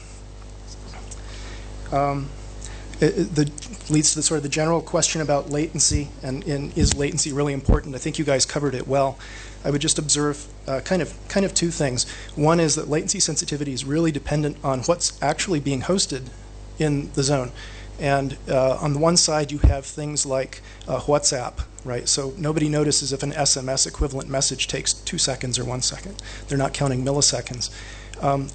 It leads to the general question about latency and is latency really important? I think you guys covered it well. I would just observe kind of two things. One is that latency sensitivity is really dependent on what's actually being hosted in the zone. And on the one side, you have things like WhatsApp, right? So nobody notices if an SMS equivalent message takes 2 seconds or 1 second. They're not counting milliseconds.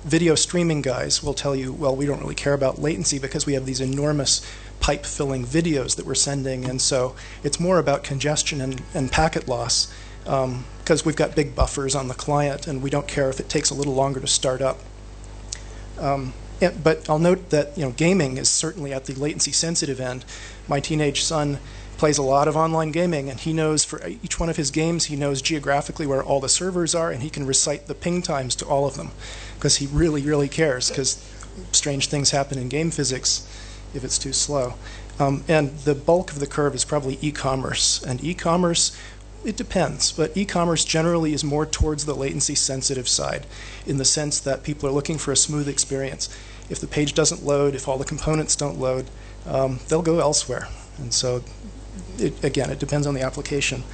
Video streaming guys will tell you, well, we don't really care about latency because we have these enormous pipe-filling videos that we're sending, and so it's more about congestion and packet loss because we've got big buffers on the client, and we don't care if it takes a little longer to start up. But I'll note that gaming is certainly at the latency-sensitive end. My teenage son plays a lot of online gaming, and he knows for each one of his games, he knows geographically where all the servers are, and he can recite the ping times to all of them because he really, really cares, because strange things happen in game physics if it's too slow. And the bulk of the curve is probably e-commerce. And e-commerce, it depends, but e-commerce generally is more towards the latency-sensitive side in the sense that people are looking for a smooth experience. If the page doesn't load, if all the components don't load, they'll go elsewhere. And so again, it depends on the application.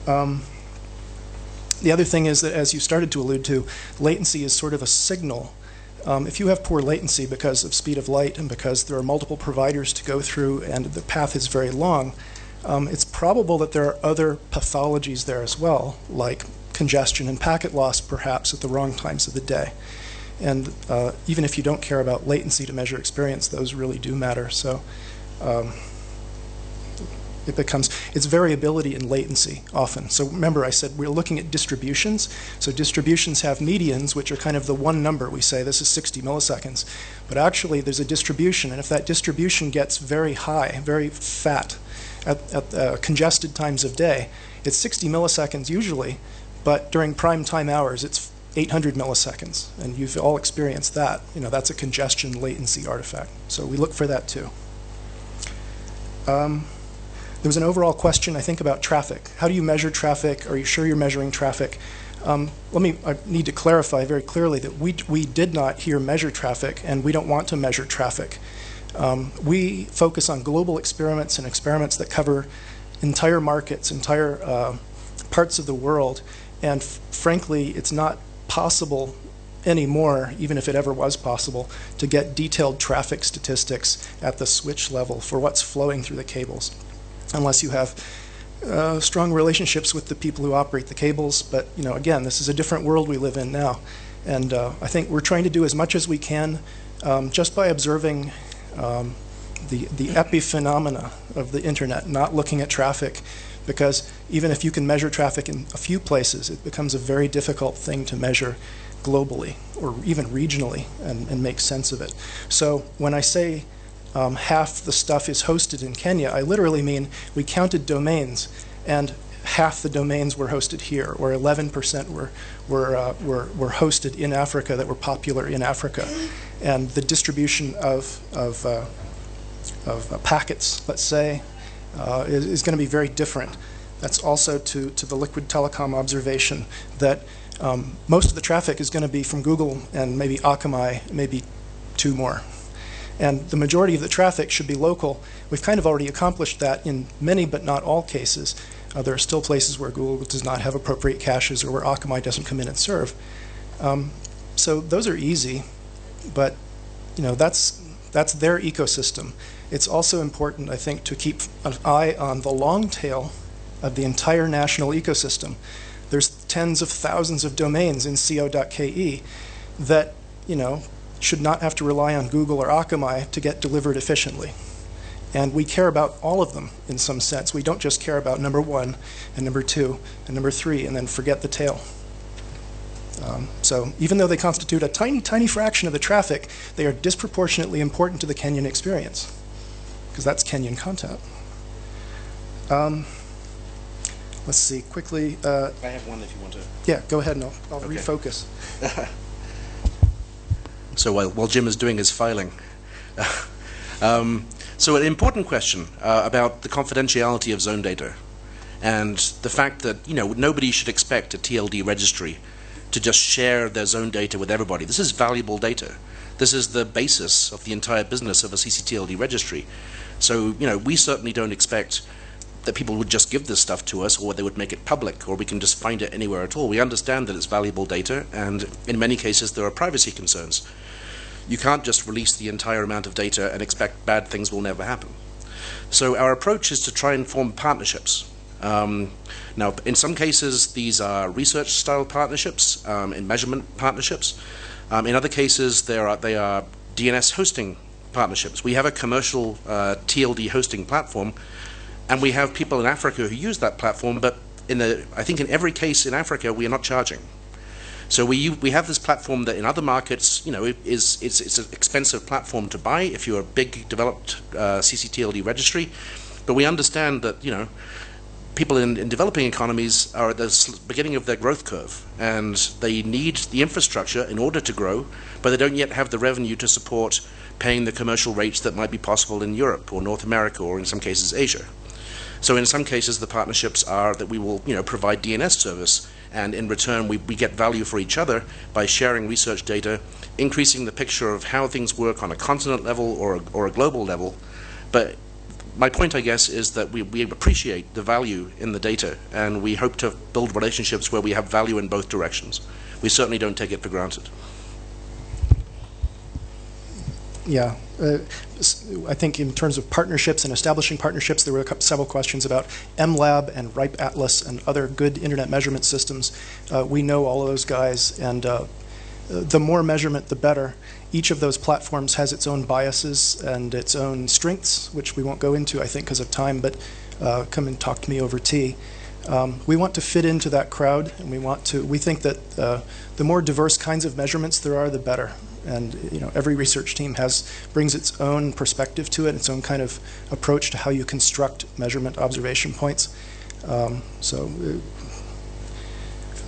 The other thing is that, as you started to allude to, latency is sort of a signal. If you have poor latency because of speed of light and because there are multiple providers to go through and the path is very long, it's probable that there are other pathologies there as well, like congestion and packet loss perhaps at the wrong times of the day. And even if you don't care about latency to measure experience, those really do matter. So it's variability in latency often. So remember I said we're looking at distributions. So distributions have medians, which are kind of the one number. We say this is 60 milliseconds. But actually there's a distribution, and if that distribution gets very high, very fat at congested times of day, it's 60 milliseconds usually, but during prime time hours it's 800 milliseconds. And you've all experienced that. That's a congestion latency artifact. So we look for that too. There was an overall question, I think, about traffic. How do you measure traffic? Are you sure you're measuring traffic? I need to clarify very clearly that we did not here measure traffic, and we don't want to measure traffic. We focus on global experiments and experiments that cover entire markets, entire parts of the world, and frankly, it's not possible anymore, even if it ever was possible, to get detailed traffic statistics at the switch level for what's flowing through the cables, unless you have strong relationships with the people who operate the cables. But again, this is a different world we live in now, and I think we're trying to do as much as we can just by observing the epiphenomena of the internet, not looking at traffic, because even if you can measure traffic in a few places, it becomes a very difficult thing to measure globally or even regionally and make sense of it. So when I say half the stuff is hosted in Kenya, I literally mean we counted domains, and half the domains were hosted here, or 11% were hosted in Africa that were popular in Africa, and the distribution of packets, let's say, is going to be very different. That's also to the Liquid Telecom observation that most of the traffic is going to be from Google and maybe Akamai, maybe two more. And the majority of the traffic should be local. We've kind of already accomplished that in many but not all cases. There are still places where Google does not have appropriate caches or where Akamai doesn't come in and serve. So those are easy, but that's their ecosystem. It's also important, I think, to keep an eye on the long tail of the entire national ecosystem. There's tens of thousands of domains in co.ke that should not have to rely on Google or Akamai to get delivered efficiently. And we care about all of them in some sense. We don't just care about number 1 and number 2 and number 3 and then forget the tail. So even though they constitute a tiny, tiny fraction of the traffic, they are disproportionately important to the Kenyan experience, because that's Kenyan content. Let's see, quickly. I have one if you want to. Yeah, go ahead and I'll Okay. refocus. So while Jim is doing his filing. So an important question about the confidentiality of zone data and the fact that nobody should expect a TLD registry to just share their zone data with everybody. This is valuable data. This is the basis of the entire business of a ccTLD registry. So we certainly don't expect that people would just give this stuff to us, or they would make it public, or we can just find it anywhere at all. We understand that it's valuable data, and in many cases there are privacy concerns. You can't just release the entire amount of data and expect bad things will never happen. So our approach is to try and form partnerships. Now, in some cases, these are research-style partnerships, in measurement partnerships. In other cases, they are DNS hosting partnerships. We have a commercial TLD hosting platform, and we have people in Africa who use that platform, but I think in every case in Africa, we are not charging. So we have this platform that in other markets, it's an expensive platform to buy if you're a big developed ccTLD registry, but we understand that people in developing economies are at the beginning of their growth curve, and they need the infrastructure in order to grow, but they don't yet have the revenue to support paying the commercial rates that might be possible in Europe or North America or in some cases Asia. So in some cases the partnerships are that we will provide DNS service, and in return we get value for each other by sharing research data, increasing the picture of how things work on a continent level or a global level. But my point, I guess, is that we appreciate the value in the data, and we hope to build relationships where we have value in both directions. We certainly don't take it for granted. Yeah, I think in terms of partnerships and establishing partnerships, there were several questions about MLab and Ripe Atlas and other good internet measurement systems. We know all of those guys, and the more measurement, the better. Each of those platforms has its own biases and its own strengths, which we won't go into, I think, because of time, but come and talk to me over tea. We want to fit into that crowd, and we think that the more diverse kinds of measurements there are, the better. And every research team brings its own perspective to it, its own kind of approach to how you construct measurement observation points. So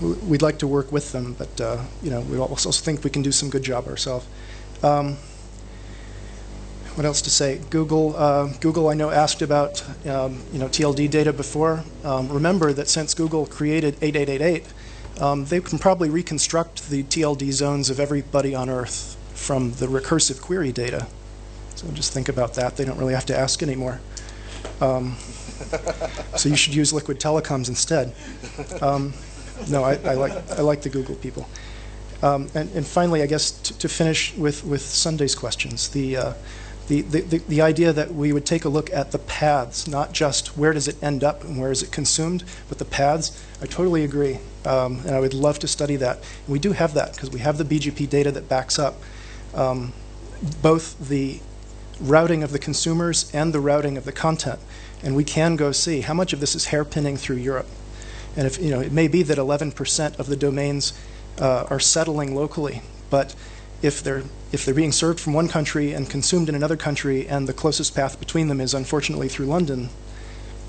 we'd like to work with them, but we also think we can do some good job ourselves. What else to say? Google, I know, asked about TLD data before. Remember that since Google created 8888, they can probably reconstruct the TLD zones of everybody on Earth from the recursive query data. So just think about that. They don't really have to ask anymore. So you should use Liquid Telecoms instead. No, I like the Google people. And finally, I guess to finish with Sunday's questions, the idea that we would take a look at the paths, not just where does it end up and where is it consumed, but the paths. I totally agree, and I would love to study that. And we do have that because we have the BGP data that backs up both the routing of the consumers and the routing of the content, and we can go see how much of this is hairpinning through Europe. And if it may be that 11% of the domains are settling locally, but if they're being served from one country and consumed in another country, and the closest path between them is unfortunately through London,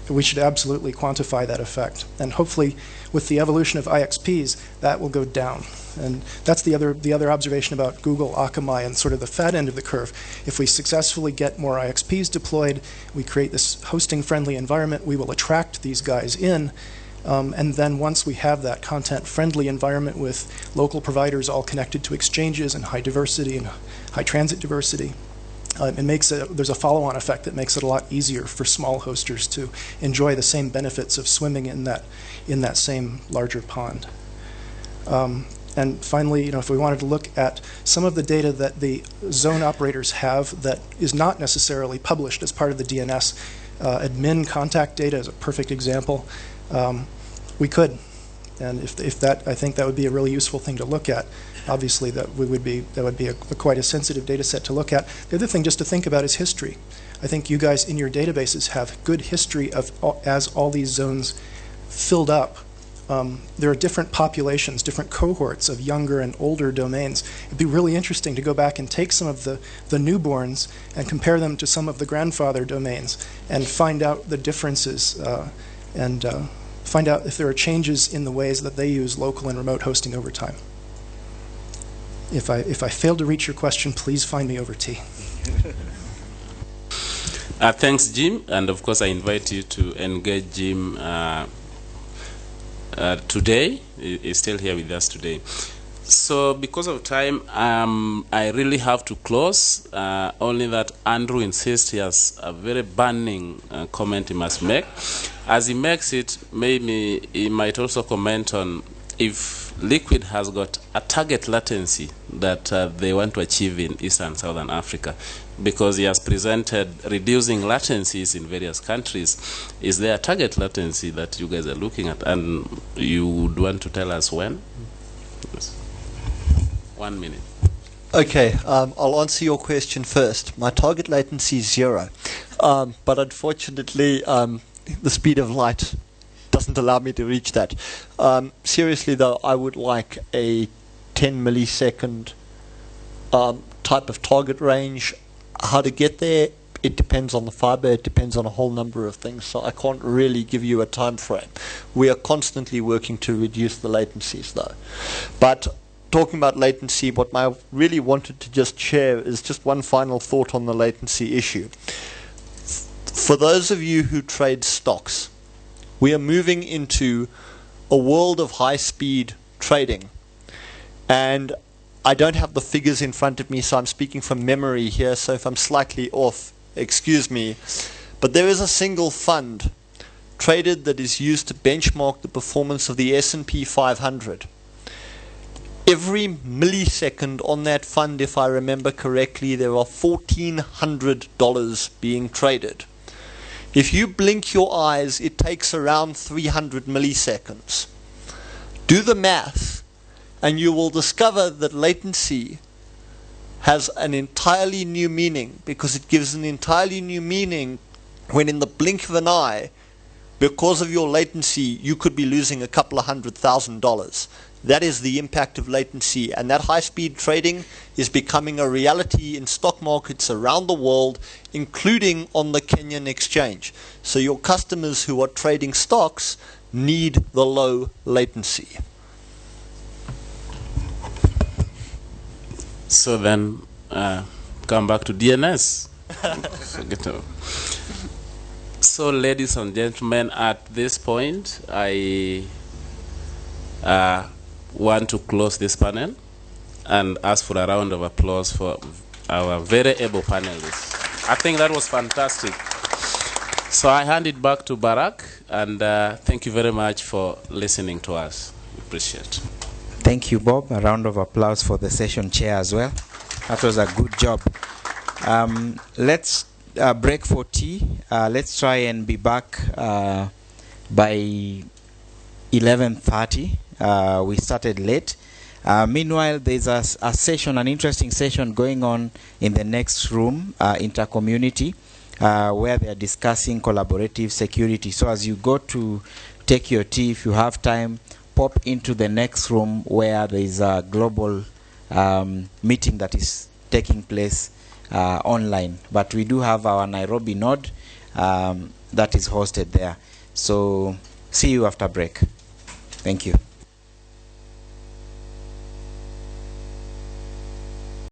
we should absolutely quantify that effect. And hopefully, with the evolution of IXPs, that will go down. And that's the other observation about Google, Akamai, and sort of the fat end of the curve. If we successfully get more IXPs deployed, we create this hosting-friendly environment, we will attract these guys in. And then once we have that content-friendly environment with local providers all connected to exchanges and high diversity and high transit diversity, There's a follow-on effect that makes it a lot easier for small hosters to enjoy the same benefits of swimming in that same larger pond. And finally, if we wanted to look at some of the data that the zone operators have that is not necessarily published as part of the DNS, admin contact data is a perfect example. We could, and if that, I think that would be a really useful thing to look at. Obviously, that would be quite a sensitive data set to look at. The other thing just to think about is history. I think you guys in your databases have good history of as all these zones filled up. There are different populations, different cohorts of younger and older domains. It'd be really interesting to go back and take some of the newborns and compare them to some of the grandfather domains and find out the differences and find out if there are changes in the ways that they use local and remote hosting over time. If I failed to reach your question, please find me over tea. Thanks, Jim. And of course, I invite you to engage Jim today. He's still here with us today. So because of time, I really have to close. Only that Andrew insists he has a very burning comment he must make. As he makes it, maybe he might also comment on if Liquid has got a target latency that they want to achieve in East and Southern Africa, because he has presented reducing latencies in various countries. Is there a target latency that you guys are looking at, and you would want to tell us when? Yes. 1 minute. Okay, I'll answer your question first. My target latency is 0, but unfortunately the speed of light doesn't allow me to reach that. Seriously though, I would like a 10 millisecond type of target range. How to get there, it depends on the fiber, it depends on a whole number of things, so I can't really give you a time frame. We are constantly working to reduce the latencies though. But talking about latency, what I really wanted to just share is just one final thought on the latency issue. For those of you who trade stocks, we are moving into a world of high-speed trading. And I don't have the figures in front of me, so I'm speaking from memory here, so if I'm slightly off, excuse me. But there is a single fund traded that is used to benchmark the performance of the S&P 500. Every millisecond on that fund, if I remember correctly, there are $1,400 being traded. If you blink your eyes, it takes around 300 milliseconds. Do the math, and you will discover that latency has an entirely new meaning, because it gives an entirely new meaning when in the blink of an eye, because of your latency, you could be losing a couple of $100,000. That is the impact of latency, and that high-speed trading is becoming a reality in stock markets around the world, including on the Kenyan exchange. So your customers who are trading stocks need the low latency. So then, come back to DNS. So, ladies and gentlemen, at this point, I want to close this panel and ask for a round of applause for our very able panelists. I think that was fantastic. So I hand it back to Barak, and thank you very much for listening to us. Appreciate it. Thank you, Bob. A round of applause for the session chair as well. That was a good job. Let's break for tea. Let's try and be back by 11:30. We started late. Meanwhile, there's a session, an interesting session going on in the next room, intercommunity, where they are discussing collaborative security. So as you go to take your tea, if you have time, pop into the next room where there is a global meeting that is taking place online. But we do have our Nairobi node that is hosted there. So see you after break. Thank you.